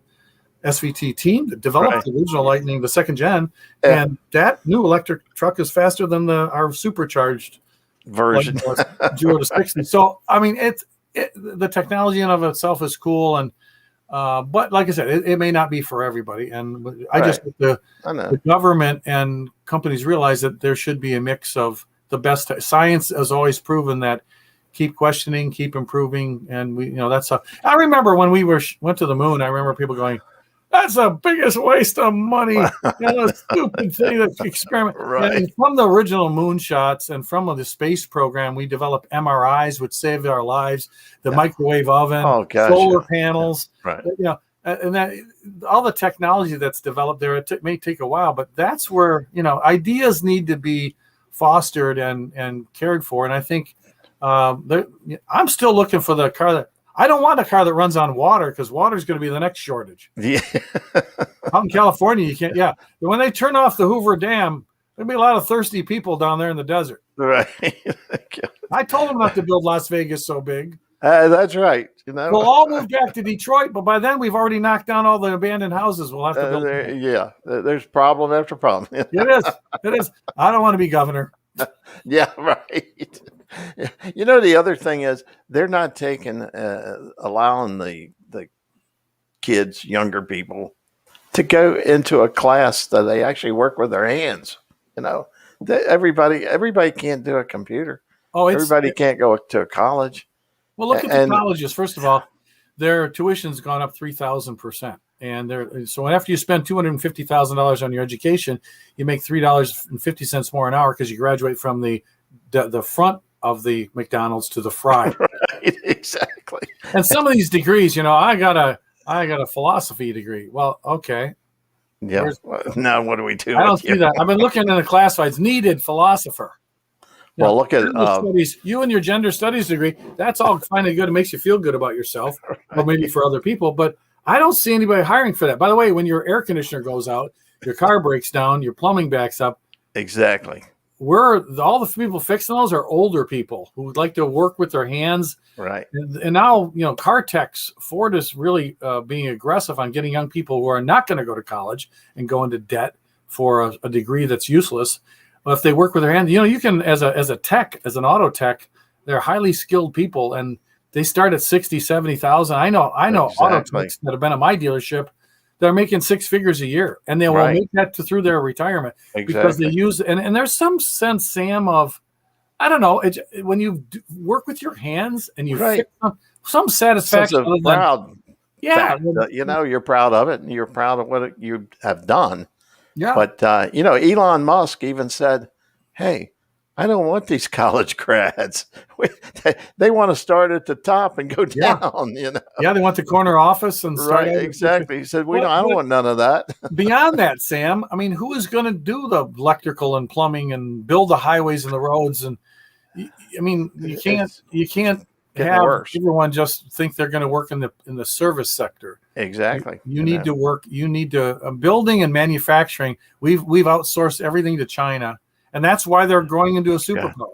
[SPEAKER 2] SVT team that developed
[SPEAKER 1] Right.
[SPEAKER 2] the original Lightning, the second gen,
[SPEAKER 1] Yeah.
[SPEAKER 2] and that new electric truck is faster than our supercharged
[SPEAKER 1] Version.
[SPEAKER 2] Lightning 0 to 60. So I mean, the technology in of itself is cool, and but like I said, it may not be for everybody. And I just
[SPEAKER 1] Right.
[SPEAKER 2] the
[SPEAKER 1] I know.
[SPEAKER 2] government and companies realize that there should be a mix of the best. Science has always proven that keep questioning, keep improving, and that's how. I remember when we went to the moon. I remember people going, "That's the biggest waste of money." Stupid thing, that experiment.
[SPEAKER 1] Right.
[SPEAKER 2] And from the original moonshots and from the space program, we developed MRIs, which saved our lives. The microwave oven,
[SPEAKER 1] Oh, gosh,
[SPEAKER 2] solar
[SPEAKER 1] yeah.
[SPEAKER 2] panels.
[SPEAKER 1] Right.
[SPEAKER 2] and that all the technology that's developed there, may take a while, but that's where, ideas need to be fostered and cared for. And I think I'm still looking for the car that I don't want a car that runs on water, because water is going to be the next shortage.
[SPEAKER 1] Yeah.
[SPEAKER 2] Out in California, you can't. Yeah, when they turn off the Hoover Dam, there'll be a lot of thirsty people down there in the desert.
[SPEAKER 1] Right.
[SPEAKER 2] I told them not to build Las Vegas so big.
[SPEAKER 1] That's right.
[SPEAKER 2] We'll all move back to Detroit, but by then we've already knocked down all the abandoned houses. We'll have to build.
[SPEAKER 1] There's problem after problem.
[SPEAKER 2] It is. I don't want to be governor.
[SPEAKER 1] Yeah, right. The other thing is they're not allowing the kids, younger people, to go into a class that they actually work with their hands. Everybody can't do a computer. Everybody can't go to a college.
[SPEAKER 2] Well, look at the colleges. First of all, their tuition's gone up 3,000%, and so after you spend $250,000 on your education, you make $3.50 more an hour, because you graduate from the front of the McDonald's to the fry.
[SPEAKER 1] Right, exactly.
[SPEAKER 2] And some of these degrees, I got a philosophy degree. Well, okay.
[SPEAKER 1] Yeah. Now what do we do?
[SPEAKER 2] I don't see that. I've been looking in the classifieds. Needed philosopher.
[SPEAKER 1] Well, look at
[SPEAKER 2] studies. You and your gender studies degree. That's all fine and good. It makes you feel good about yourself, or maybe for other people. But I don't see anybody hiring for that. By the way, when your air conditioner goes out, your car breaks down, your plumbing backs up.
[SPEAKER 1] Exactly.
[SPEAKER 2] All the people fixing those are older people who would like to work with their hands.
[SPEAKER 1] Right.
[SPEAKER 2] And now, car techs, Ford is really being aggressive on getting young people who are not going to go to college and go into debt for a degree that's useless. But if they work with their hands, you can, as a tech, as an auto tech, they're highly skilled people, and they start at 60, 70,000. I know auto techs that have been at my dealership, they're making six figures a year, and they will make that through their retirement because they use, and there's some sense, Sam, of, I don't know, when you work with your hands and you fix them, some satisfaction.
[SPEAKER 1] Sense of proud. Fact, you're proud of it, and you're proud of what you have done.
[SPEAKER 2] Yeah.
[SPEAKER 1] But, Elon Musk even said, hey, I don't want these college grads. They want to start at the top and go down,
[SPEAKER 2] Yeah, they want the corner office and start.
[SPEAKER 1] Right, exactly. He said, I don't want none of that.
[SPEAKER 2] Beyond that, Sam, I mean, who is going to do the electrical and plumbing and build the highways and the roads? And I mean, you can't have everyone just think they're going to work in the service sector.
[SPEAKER 1] Exactly.
[SPEAKER 2] You need to work. You need to building and manufacturing. We've outsourced everything to China, and that's why they're growing into a superpower.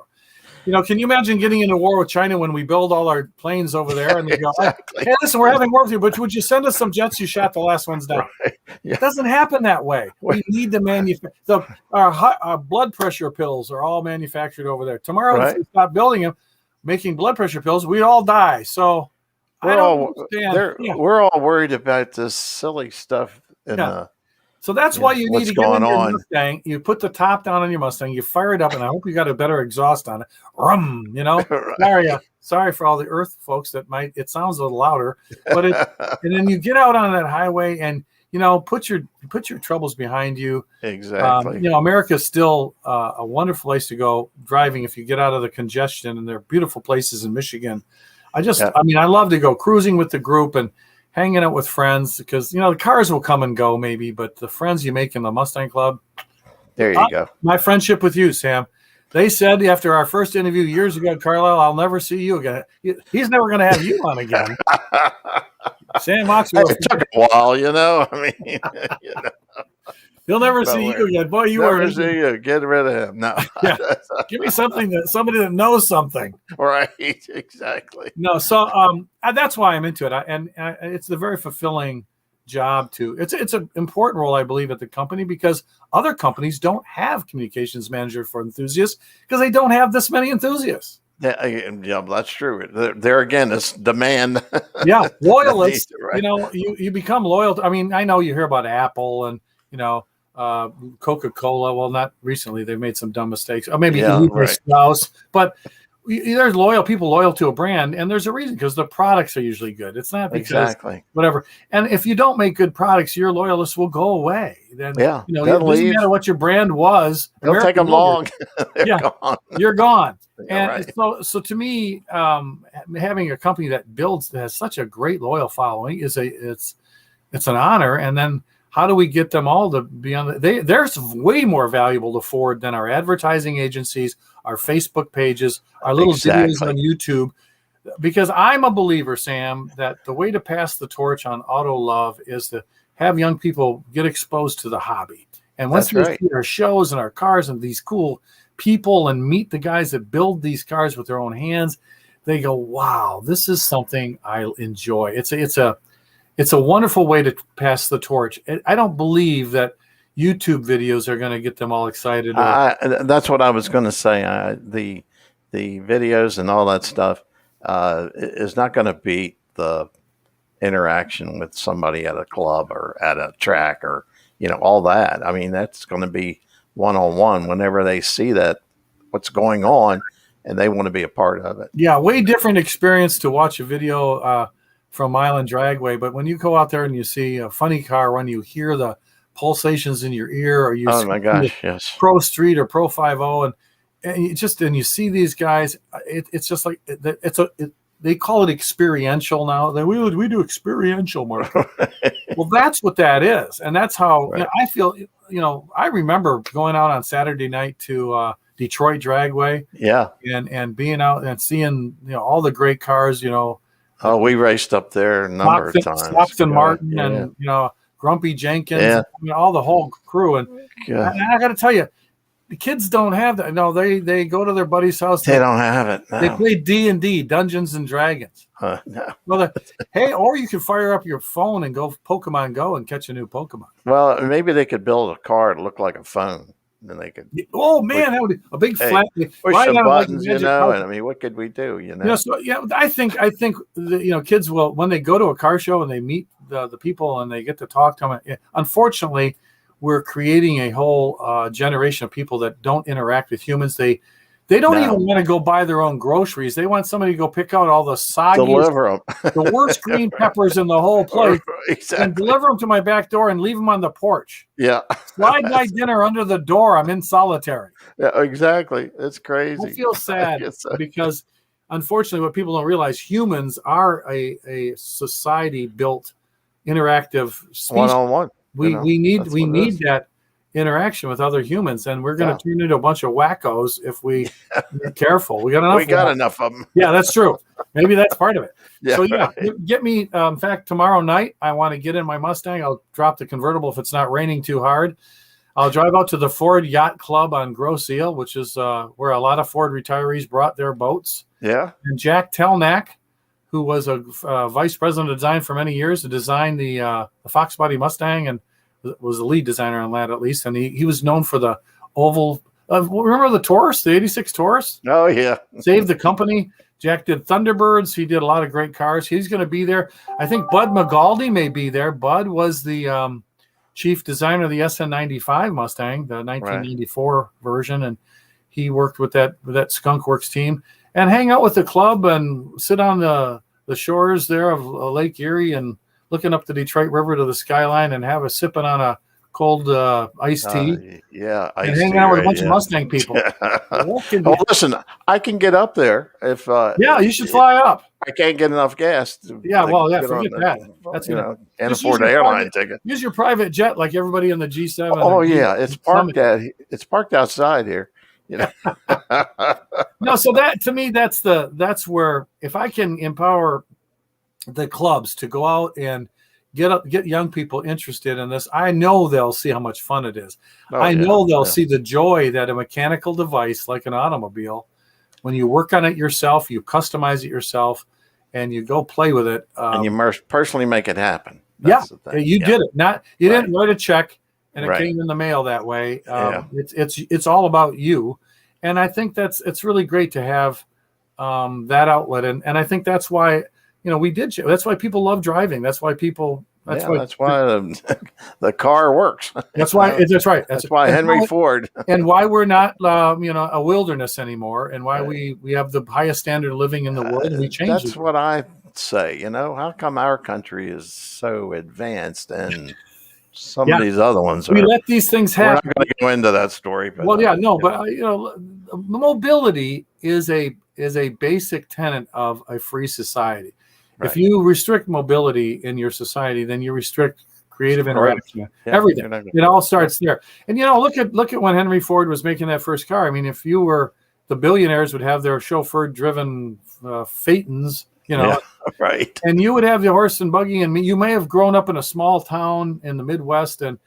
[SPEAKER 2] Can you imagine getting into war with China when we build all our planes over there and they go,
[SPEAKER 1] exactly.
[SPEAKER 2] hey, listen, we're having war with you, but would you send us some jets? You shot the last ones down. Right. Yeah. It doesn't happen that way. We need to manufacture. Our blood pressure pills are all manufactured over there. Tomorrow, if we stop building them, making blood pressure pills, we'd all die. So we're
[SPEAKER 1] all worried about this silly stuff.
[SPEAKER 2] So that's why you need to get in your Mustang. You put the top down on your Mustang, you fire it up, and I hope you got a better exhaust on it. Rum, Right. Sorry for all the Earth folks it sounds a little louder, but and then you get out on that highway and put your troubles behind you.
[SPEAKER 1] Exactly.
[SPEAKER 2] America's still a wonderful place to go driving if you get out of the congestion, and there are beautiful places in Michigan. I love to go cruising with the group and hanging out with friends, because the cars will come and go maybe, but the friends you make in the Mustang Club.
[SPEAKER 1] There you go.
[SPEAKER 2] My friendship with you, Sam. They said after our first interview years ago, Carlisle, I'll never see you again. He's never going to have you on again. Sam Oxwell.
[SPEAKER 1] It took a while, I mean,
[SPEAKER 2] He'll never see you again. Boy, you
[SPEAKER 1] never see you. Get rid of him. No.
[SPEAKER 2] Yeah. Give me somebody that knows something.
[SPEAKER 1] Right. Exactly.
[SPEAKER 2] No. So that's why I'm into it. And it's a very fulfilling job it's an important role, I believe, at the company, because other companies don't have communications manager for enthusiasts because they don't have this many enthusiasts.
[SPEAKER 1] Yeah, that's true. There again, it's demand.
[SPEAKER 2] Yeah. Loyalists, you become loyal. I mean, I know you hear about Apple and, Coca-Cola. Well, not recently. They've made some dumb mistakes. Or maybe Strauss. But there's people loyal to a brand, and there's a reason, because the products are usually good. It's not because whatever. And if you don't make good products, your loyalists will go away. Then it doesn't matter what your brand was.
[SPEAKER 1] It'll take them long.
[SPEAKER 2] Gone. You're gone. And so to me, having a company that has such a great loyal following it's an honor. And then how do we get them all to be on they're way more valuable to Ford than our advertising agencies, our Facebook pages, our little videos
[SPEAKER 1] Exactly.
[SPEAKER 2] on YouTube. Because I'm a believer, Sam, that the way to pass the torch on auto love is to have young people get exposed to the hobby. And once
[SPEAKER 1] That's
[SPEAKER 2] they
[SPEAKER 1] right.
[SPEAKER 2] see our shows and our cars and these cool people and meet the guys that build these cars with their own hands, they go, wow, this is something I enjoy. It's a wonderful way to pass the torch. I don't believe that YouTube videos are going to get them all excited. Or
[SPEAKER 1] That's what I was going to say. The videos and all that stuff is not going to beat the interaction with somebody at a club or at a track or all that. I mean, that's going to be one on one whenever they see that what's going on and they want to be a part of it.
[SPEAKER 2] Yeah, way different experience to watch a video from Island Dragway. But when you go out there and you see a funny car run, you hear the pulsations in your ear, or you
[SPEAKER 1] Oh
[SPEAKER 2] see
[SPEAKER 1] my
[SPEAKER 2] the
[SPEAKER 1] gosh, yes.
[SPEAKER 2] Pro Street or Pro 50, and you see these guys. It's just like they call it experiential now. We do experiential marketing. Well, that's what that is, and that's how
[SPEAKER 1] Right.
[SPEAKER 2] I feel. I remember going out on Saturday night to Detroit Dragway.
[SPEAKER 1] Yeah.
[SPEAKER 2] And being out and seeing all the great cars.
[SPEAKER 1] Oh, we raced up there a number of times.
[SPEAKER 2] Stockton Martin
[SPEAKER 1] Yeah.
[SPEAKER 2] and Grumpy Jenkins.
[SPEAKER 1] Yeah.
[SPEAKER 2] All the whole crew. And
[SPEAKER 1] Yeah.
[SPEAKER 2] I got to tell you, the kids don't have that. No, they go to their buddy's house.
[SPEAKER 1] They don't have it. No.
[SPEAKER 2] They play D&D, Dungeons and Dragons.
[SPEAKER 1] No.
[SPEAKER 2] Well, hey, or you can fire up your phone and go Pokemon Go and catch a new Pokemon.
[SPEAKER 1] Well, maybe they could build a car to look like a phone. Then they could.
[SPEAKER 2] Oh man, that would be a big flat.
[SPEAKER 1] Push some buttons, and I mean, what could we do?
[SPEAKER 2] So I think kids will, when they go to a car show and they meet the people and they get to talk to them. Unfortunately, we're creating a whole generation of people that don't interact with humans. They don't even want to go buy their own groceries. They want somebody to go pick out all the soggy, the worst green peppers in the whole place,
[SPEAKER 1] exactly.
[SPEAKER 2] and deliver them to my back door and leave them on the porch.
[SPEAKER 1] Yeah.
[SPEAKER 2] Slide my dinner under the door. I'm in solitary.
[SPEAKER 1] Yeah, exactly. It's crazy.
[SPEAKER 2] I feel sad because, unfortunately, what people don't realize, humans are a society-built, interactive species.
[SPEAKER 1] One-on-one.
[SPEAKER 2] We need that interaction with other humans, and we're going to turn into a bunch of wackos if we are careful. We got enough
[SPEAKER 1] of them.
[SPEAKER 2] Yeah, that's true. Maybe that's part of it.
[SPEAKER 1] Yeah,
[SPEAKER 2] so
[SPEAKER 1] right.
[SPEAKER 2] Get me. In fact, tomorrow night I want to get in my Mustang. I'll drop the convertible if it's not raining too hard. I'll drive out to the Ford Yacht Club on Grosse Ile, which is where a lot of Ford retirees brought their boats.
[SPEAKER 1] Yeah.
[SPEAKER 2] And Jack Telnack, who was a vice president of design for many years, to design the Fox Body Mustang and was the lead designer on that, at least. And he was known for the oval. Remember the Taurus, the 86 Taurus?
[SPEAKER 1] Oh, yeah.
[SPEAKER 2] Saved the company. Jack did Thunderbirds. He did a lot of great cars. He's going to be there. I think Bud McGaldy may be there. Bud was the chief designer of the SN95 Mustang, the 1994 version. And he worked with that Skunk Works team and hang out with the club and sit on the shores there of Lake Erie and looking up the Detroit River to the skyline and have a sipping on a cold iced tea.
[SPEAKER 1] Yeah,
[SPEAKER 2] and hanging out with a bunch of Mustang people.
[SPEAKER 1] Listen, I can get up there if.
[SPEAKER 2] You should fly up.
[SPEAKER 1] I can't get enough gas.
[SPEAKER 2] Forget that. That's
[SPEAKER 1] can't afford an airline ticket.
[SPEAKER 2] Use your private jet like everybody in the G7.
[SPEAKER 1] Oh yeah, it's parked outside here.
[SPEAKER 2] No, so that to me, that's where, if I can empower the clubs to go out and get young people interested in this, I know they'll see how much fun it is. I know they'll see the joy that a mechanical device like an automobile, when you work on it yourself, you customize it yourself, and you go play with it,
[SPEAKER 1] and you personally make it happen.
[SPEAKER 2] That's you did it. You didn't write a check and it came in the mail that way. It's all about you, and I think it's really great to have that outlet, and I think that's why. We did. That's why people love driving. That's why people. That's why
[SPEAKER 1] the car works.
[SPEAKER 2] That's why. That's right.
[SPEAKER 1] That's why Henry Ford.
[SPEAKER 2] And why we're not, a wilderness anymore, and why we have the highest standard of living in the world. And we changed.
[SPEAKER 1] That's what I say. How come our country is so advanced and some of these other ones are?
[SPEAKER 2] We let these things happen.
[SPEAKER 1] We're not going to go into that story. But,
[SPEAKER 2] mobility is a basic tenet of a free society. If you restrict mobility in your society, then you restrict creative interaction. Everything. It all starts there. And look at when Henry Ford was making that first car. I mean, if you were the billionaires would have their chauffeur-driven Phaetons,
[SPEAKER 1] right.
[SPEAKER 2] And you would have the horse and buggy, and you may have grown up in a small town in the Midwest and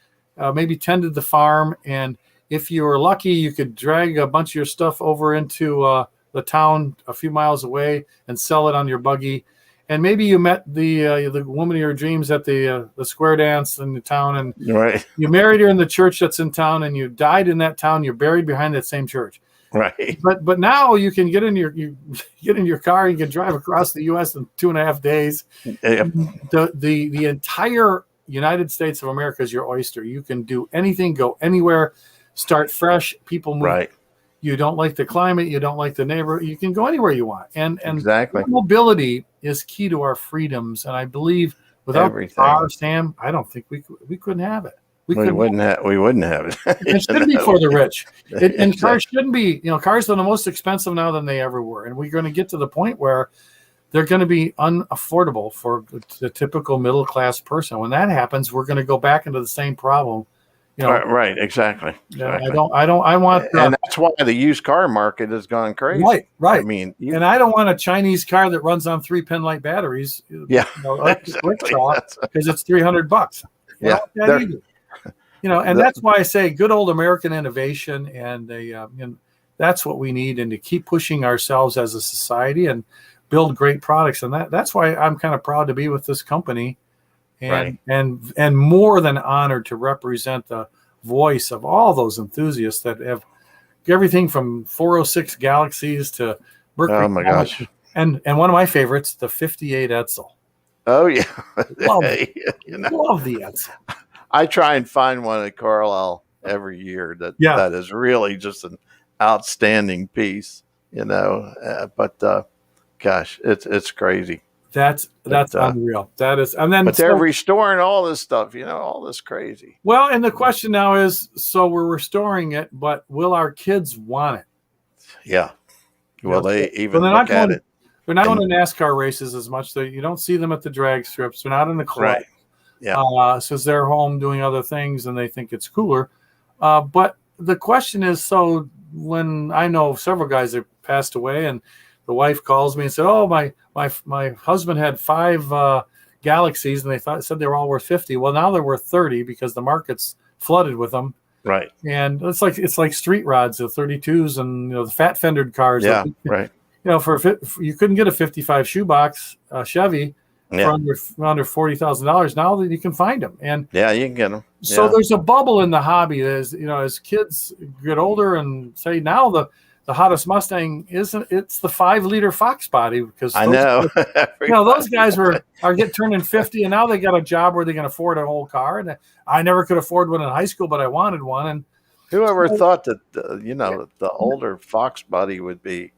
[SPEAKER 2] maybe tended the farm. And if you were lucky, you could drag a bunch of your stuff over into the town a few miles away and sell it on your buggy. And maybe you met the woman of your dreams at the square dance in the town, and you married her in the church that's in town, and you died in that town. You're buried behind that same church.
[SPEAKER 1] Right.
[SPEAKER 2] But now you can get in your car. You can drive across the U.S. in 2.5 days.
[SPEAKER 1] Yep.
[SPEAKER 2] The entire United States of America is your oyster. You can do anything, go anywhere, start fresh. People move.
[SPEAKER 1] Right.
[SPEAKER 2] You don't like the climate. You don't like the neighbor. You can go anywhere you want. And
[SPEAKER 1] exactly.
[SPEAKER 2] Mobility is key to our freedoms. And I believe without cars, Sam, I don't think we couldn't have it. We wouldn't
[SPEAKER 1] have it.
[SPEAKER 2] It should be for the rich. And cars shouldn't be, cars are the most expensive now than they ever were. And we're going to get to the point where they're going to be unaffordable for the typical middle-class person. When that happens, we're going to go back into the same problem.
[SPEAKER 1] Right, exactly.
[SPEAKER 2] I want,
[SPEAKER 1] and that's why the used car market has gone crazy.
[SPEAKER 2] Right.
[SPEAKER 1] I mean,
[SPEAKER 2] and I don't want a Chinese car that runs on 3 pin light batteries.
[SPEAKER 1] Yeah,
[SPEAKER 2] exactly. Because it's $300.
[SPEAKER 1] Yeah,
[SPEAKER 2] and that's why I say good old American innovation, and that's what we need, and to keep pushing ourselves as a society and build great products. And that's why I'm kind of proud to be with this company. And more than honored to represent the voice of all those enthusiasts that have everything from 406 Galaxies to Mercury.
[SPEAKER 1] Oh my gosh!
[SPEAKER 2] And one of my favorites, the 58 Edsel.
[SPEAKER 1] Oh yeah,
[SPEAKER 2] love the Edsel.
[SPEAKER 1] I try and find one at Carlisle every year that is really just an outstanding piece. But gosh, it's crazy.
[SPEAKER 2] That's unreal. That is, and then
[SPEAKER 1] but they're restoring all this stuff, all this crazy.
[SPEAKER 2] Well, and the question now is, so we're restoring it, but will our kids want it?
[SPEAKER 1] Yeah. Well, they even look at it.
[SPEAKER 2] They're not going to NASCAR races as much. You don't see them at the drag strips. They're not in the club.
[SPEAKER 1] Right. Yeah.
[SPEAKER 2] Since they're home doing other things and they think it's cooler. But the question is, so when I know several guys that passed away, and the wife calls me and said, "Oh, my husband had 5 Galaxies, and said they were all worth 50. Well, now they're worth 30 because the market's flooded with them."
[SPEAKER 1] Right.
[SPEAKER 2] And it's like street rods, the 32s, and the fat fendered cars.
[SPEAKER 1] Yeah. Right.
[SPEAKER 2] For you couldn't get a 55 shoebox Chevy for under $40,000. Now that you can find them, and
[SPEAKER 1] you can get them.
[SPEAKER 2] So there's a bubble in the hobby. As kids get older and say now the hottest Mustang it's the 5-liter Fox body, because
[SPEAKER 1] I know
[SPEAKER 2] those guys are turning 50, and now they got a job where they can afford a whole car. And I never could afford one in high school, but I wanted one. And
[SPEAKER 1] whoever thought that the older Fox body would be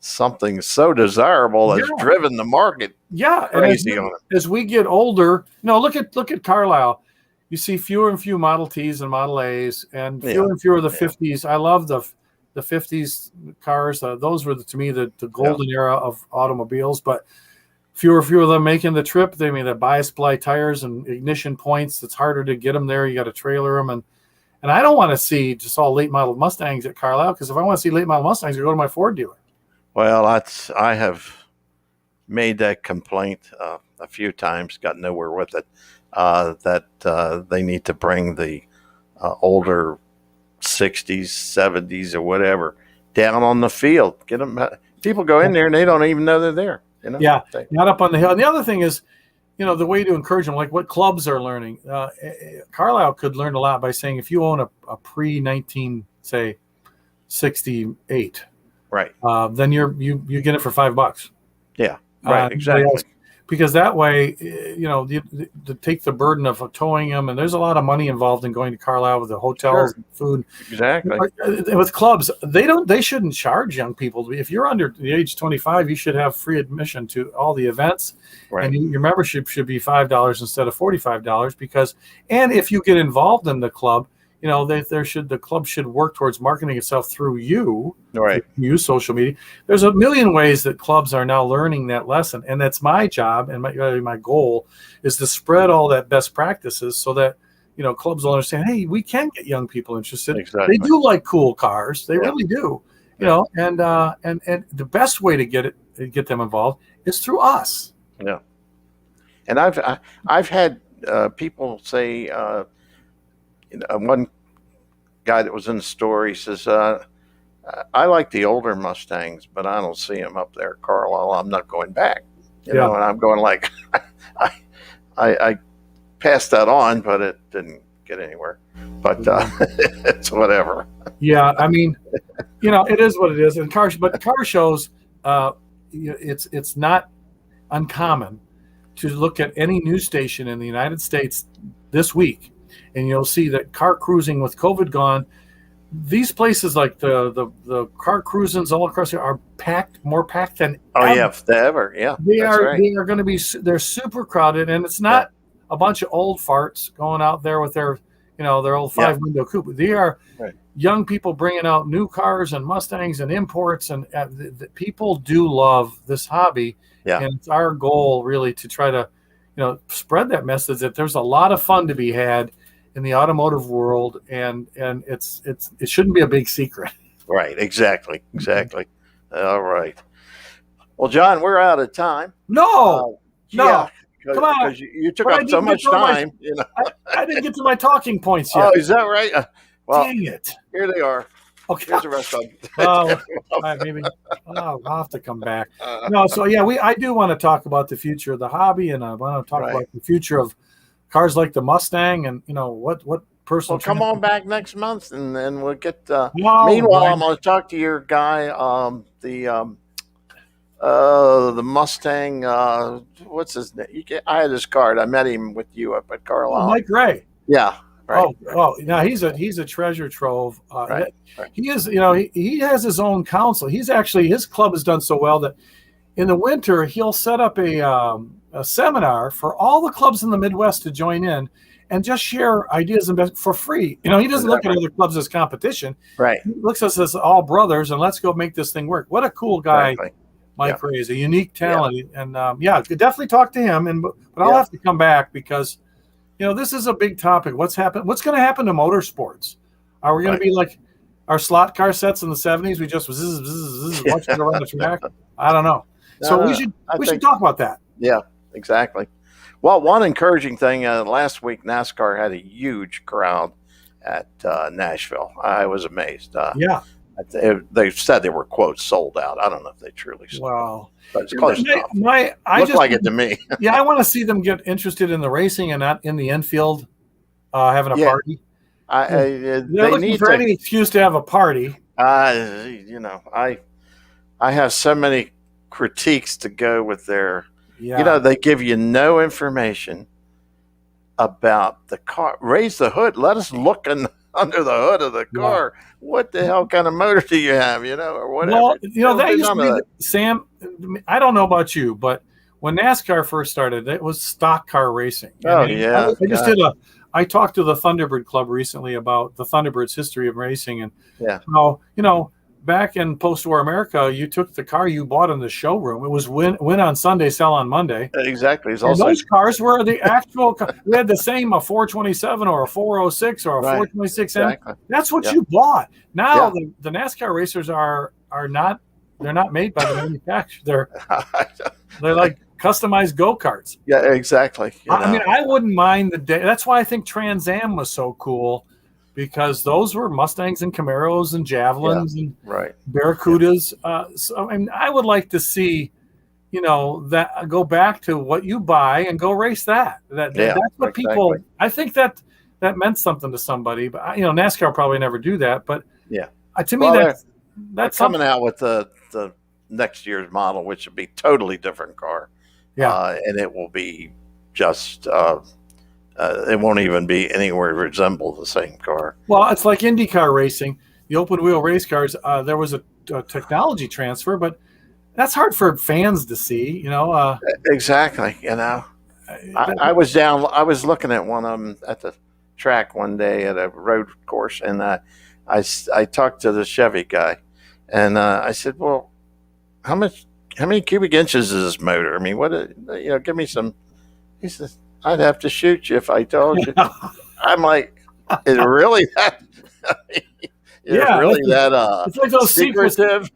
[SPEAKER 1] something so desirable has driven the market crazy on it.
[SPEAKER 2] As we get older, look at Carlisle. You see fewer and fewer Model Ts and Model A's, and fewer and fewer of the 50s. I love the 50s cars. Those were to me the golden era of automobiles, but fewer of them making the trip. They mean the bias ply tires and ignition points. It's harder to get them there. You got to trailer them, and I don't want to see just all late model Mustangs at Carlisle, because if I want to see late model Mustangs, I go to my Ford dealer.
[SPEAKER 1] Well, I have made that complaint a few times, got nowhere with it. That they need to bring the older 60s, 70s, or whatever down on the field. Get them. People go in there and they don't even know they're there.
[SPEAKER 2] Yeah, not up on the hill. And the other thing is, the way to encourage them, like what clubs are learning. Carlisle could learn a lot by saying, if you own a pre-19, say, 68,
[SPEAKER 1] right,
[SPEAKER 2] then you get it for $5.
[SPEAKER 1] Yeah, right, exactly.
[SPEAKER 2] Because that way, you take the burden of towing them, and there's a lot of money involved in going to Carlisle with the hotels and food.
[SPEAKER 1] Exactly.
[SPEAKER 2] With clubs, they shouldn't charge young people. If you're under the age 25, you should have free admission to all the events, and your membership should be $5 instead of $45. And if you get involved in the club, the club should work towards marketing itself through you.
[SPEAKER 1] Right.
[SPEAKER 2] Use social media. There's a million ways that clubs are now learning that lesson, and that's my job and my goal is to spread all that best practices so that clubs will understand. Hey, we can get young people interested.
[SPEAKER 1] Exactly.
[SPEAKER 2] They do like cool cars. They
[SPEAKER 1] Yeah.
[SPEAKER 2] really do. And the best way to get them involved is through us.
[SPEAKER 1] Yeah. And I've had people say, one guy that was in the store, he says, I like the older Mustangs, but I don't see them up there, Carlisle. I'm not going back. And I'm going like, I passed that on, but it didn't get anywhere. But it's whatever.
[SPEAKER 2] Yeah, I mean, it is what it is. And car shows, it's not uncommon to look at any news station in the United States this week, and you'll see that car cruising with COVID gone, these places like the car cruisings all across here are more packed than
[SPEAKER 1] ever. Yeah,
[SPEAKER 2] they are going to be. They're super crowded, and it's not a bunch of old farts going out there with their old 5-window coupe. They are young people bringing out new cars and Mustangs and imports, and the people do love this hobby.
[SPEAKER 1] Yeah.
[SPEAKER 2] And it's our goal really to try to, spread that message that there's a lot of fun to be had in the automotive world, and it shouldn't be a big secret.
[SPEAKER 1] Right. Exactly. All right. Well, John, we're out of time.
[SPEAKER 2] No. Come on.
[SPEAKER 1] Because you took up so much time.
[SPEAKER 2] I didn't get to my talking points yet.
[SPEAKER 1] Oh, is that right? Well,
[SPEAKER 2] dang it.
[SPEAKER 1] Here they are.
[SPEAKER 2] Okay.
[SPEAKER 1] Here's the rest of them.
[SPEAKER 2] Maybe I'll have to come back. So I do want to talk about the future of the hobby, and I want to talk about the future of cars like the Mustang, and what personal.
[SPEAKER 1] Well, come on back next month, and then we'll get. Meanwhile, I'm going to talk to your guy, the Mustang. What's his name? I had his card. I met him with you up at Carlisle.
[SPEAKER 2] Mike Gray.
[SPEAKER 1] Yeah. Right.
[SPEAKER 2] Now he's a treasure trove. He is, he has his own council. His club has done so well that in the winter he'll set up a seminar for all the clubs in the Midwest to join in and just share ideas and for free. He doesn't look at other clubs as competition.
[SPEAKER 1] Right.
[SPEAKER 2] He looks at us as all brothers, and let's go make this thing work. What a cool guy.
[SPEAKER 1] Exactly.
[SPEAKER 2] Mike Ray is a unique talent, and definitely talk to him. But I'll have to come back because this is a big topic. What's going to happen to motorsports? Are we going to be like our slot car sets in the 70s? We just watching it around the track. I don't know. We should talk about that.
[SPEAKER 1] Yeah, exactly. Well, one encouraging thing, last week NASCAR had a huge crowd at Nashville. I was amazed. They said they were, quote, sold out. I don't know if they truly sold out. But it's close enough. Looked like it to me.
[SPEAKER 2] I want to see them get interested in the racing and not in the infield having a party. They're looking for any excuse to have a party.
[SPEAKER 1] I have so many critiques to go with their. They give you no information about the car. Raise the hood. Let us look under the hood of the car. What the hell kind of motor do you have? Or whatever.
[SPEAKER 2] Well, that used to be Sam. I don't know about you, but when NASCAR first started, it was stock car racing. I talked to the Thunderbird Club recently about the Thunderbird's history of racing and how back in post-war America, you took the car you bought in the showroom. It was win on Sunday, sell on Monday.
[SPEAKER 1] Exactly.
[SPEAKER 2] Those cars were the actual. We had the same a 427 or a 406 or a 426. Exactly. That's what you bought. Now the NASCAR racers are not. They're not made by the manufacturer. They're like customized go-karts.
[SPEAKER 1] Yeah, exactly.
[SPEAKER 2] I mean, I wouldn't mind the day. That's why I think Trans Am was so cool, because those were Mustangs and Camaros and Javelins and Barracudas. So I would like to see, that go back to what you buy and go race that. That's what people. I think that meant something to somebody. But NASCAR will probably never do that. But to me, that's
[SPEAKER 1] coming out with the next year's model, which would be totally different car. And it will be just. It won't even be anywhere resemble the same car.
[SPEAKER 2] Well, it's like IndyCar racing, the open wheel race cars. There was a technology transfer, but that's hard for fans to see.
[SPEAKER 1] Exactly. I was looking at one of them at the track one day at a road course, and I talked to the Chevy guy, and I said, "Well, how many cubic inches is this motor? I mean, give me some." He says, "I'd have to shoot you if I told you." I'm like, "Is it really that? Is it
[SPEAKER 2] Yeah,
[SPEAKER 1] really that
[SPEAKER 2] it's like those secrets.
[SPEAKER 1] secretive?"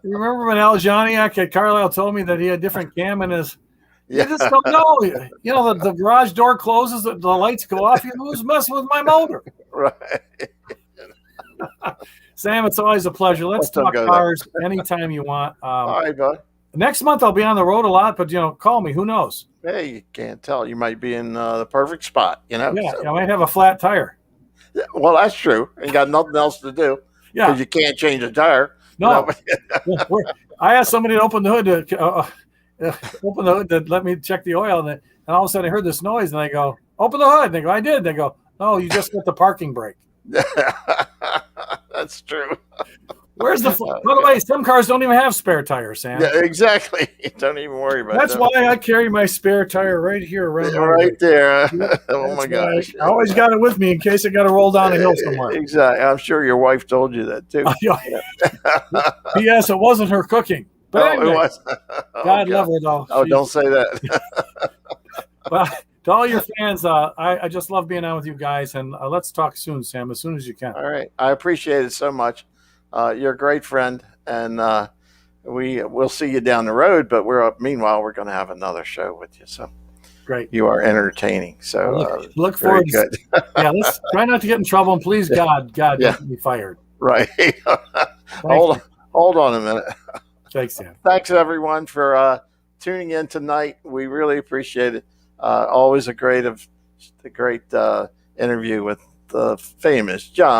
[SPEAKER 2] You remember when Al Janiak at Carlisle told me that he had different cam in his? You
[SPEAKER 1] Yeah,
[SPEAKER 2] just don't know. You know, the garage door closes, the lights go off. Who's messing with my motor?
[SPEAKER 1] right.
[SPEAKER 2] Sam, it's always a pleasure. Let's
[SPEAKER 1] Don't
[SPEAKER 2] talk
[SPEAKER 1] go there.
[SPEAKER 2] cars anytime you want.
[SPEAKER 1] All right, bud.
[SPEAKER 2] Next month I'll be on the road a lot, but call me. Who knows?
[SPEAKER 1] Hey, you can't tell. You might be in the perfect spot.
[SPEAKER 2] Yeah, I might have a flat tire.
[SPEAKER 1] Well, that's true. And got nothing else to do
[SPEAKER 2] Yeah,
[SPEAKER 1] because you can't change a tire.
[SPEAKER 2] no. I asked somebody to open the hood to let me check the oil, and all of a sudden I heard this noise, and I go, "Open the hood." And they go, "I did." They go, "No, you just got the parking brake."
[SPEAKER 1] That's true.
[SPEAKER 2] Where's the? By the way, some cars don't even have spare tires, Sam.
[SPEAKER 1] Yeah, exactly. Don't even worry about
[SPEAKER 2] That's
[SPEAKER 1] that.
[SPEAKER 2] why I carry my spare tire right here, around my
[SPEAKER 1] Right
[SPEAKER 2] waist.
[SPEAKER 1] there. Oh
[SPEAKER 2] That's
[SPEAKER 1] my gosh.
[SPEAKER 2] I always got it with me in case I got to roll down a hill somewhere.
[SPEAKER 1] Exactly. I'm sure your wife told you that too.
[SPEAKER 2] P.S. It wasn't her cooking, but
[SPEAKER 1] Oh,
[SPEAKER 2] anyway,
[SPEAKER 1] it was.
[SPEAKER 2] God love her though.
[SPEAKER 1] Oh, don't say that.
[SPEAKER 2] Well, to all your fans, I just love being on with you guys, and let's talk soon, Sam, as soon as you can.
[SPEAKER 1] All right. I appreciate it so much. You're a great friend, and we'll see you down the road. But meanwhile, we're going to have another show with you. So
[SPEAKER 2] Great.
[SPEAKER 1] you are entertaining. So
[SPEAKER 2] look
[SPEAKER 1] very
[SPEAKER 2] forward.
[SPEAKER 1] good.
[SPEAKER 2] Yeah, let's try not to get in trouble, and please, God, don't get me fired.
[SPEAKER 1] Right. Hold on a minute.
[SPEAKER 2] Thanks, Sam.
[SPEAKER 1] Thanks everyone for tuning in tonight. We really appreciate it. Always a great interview with the famous John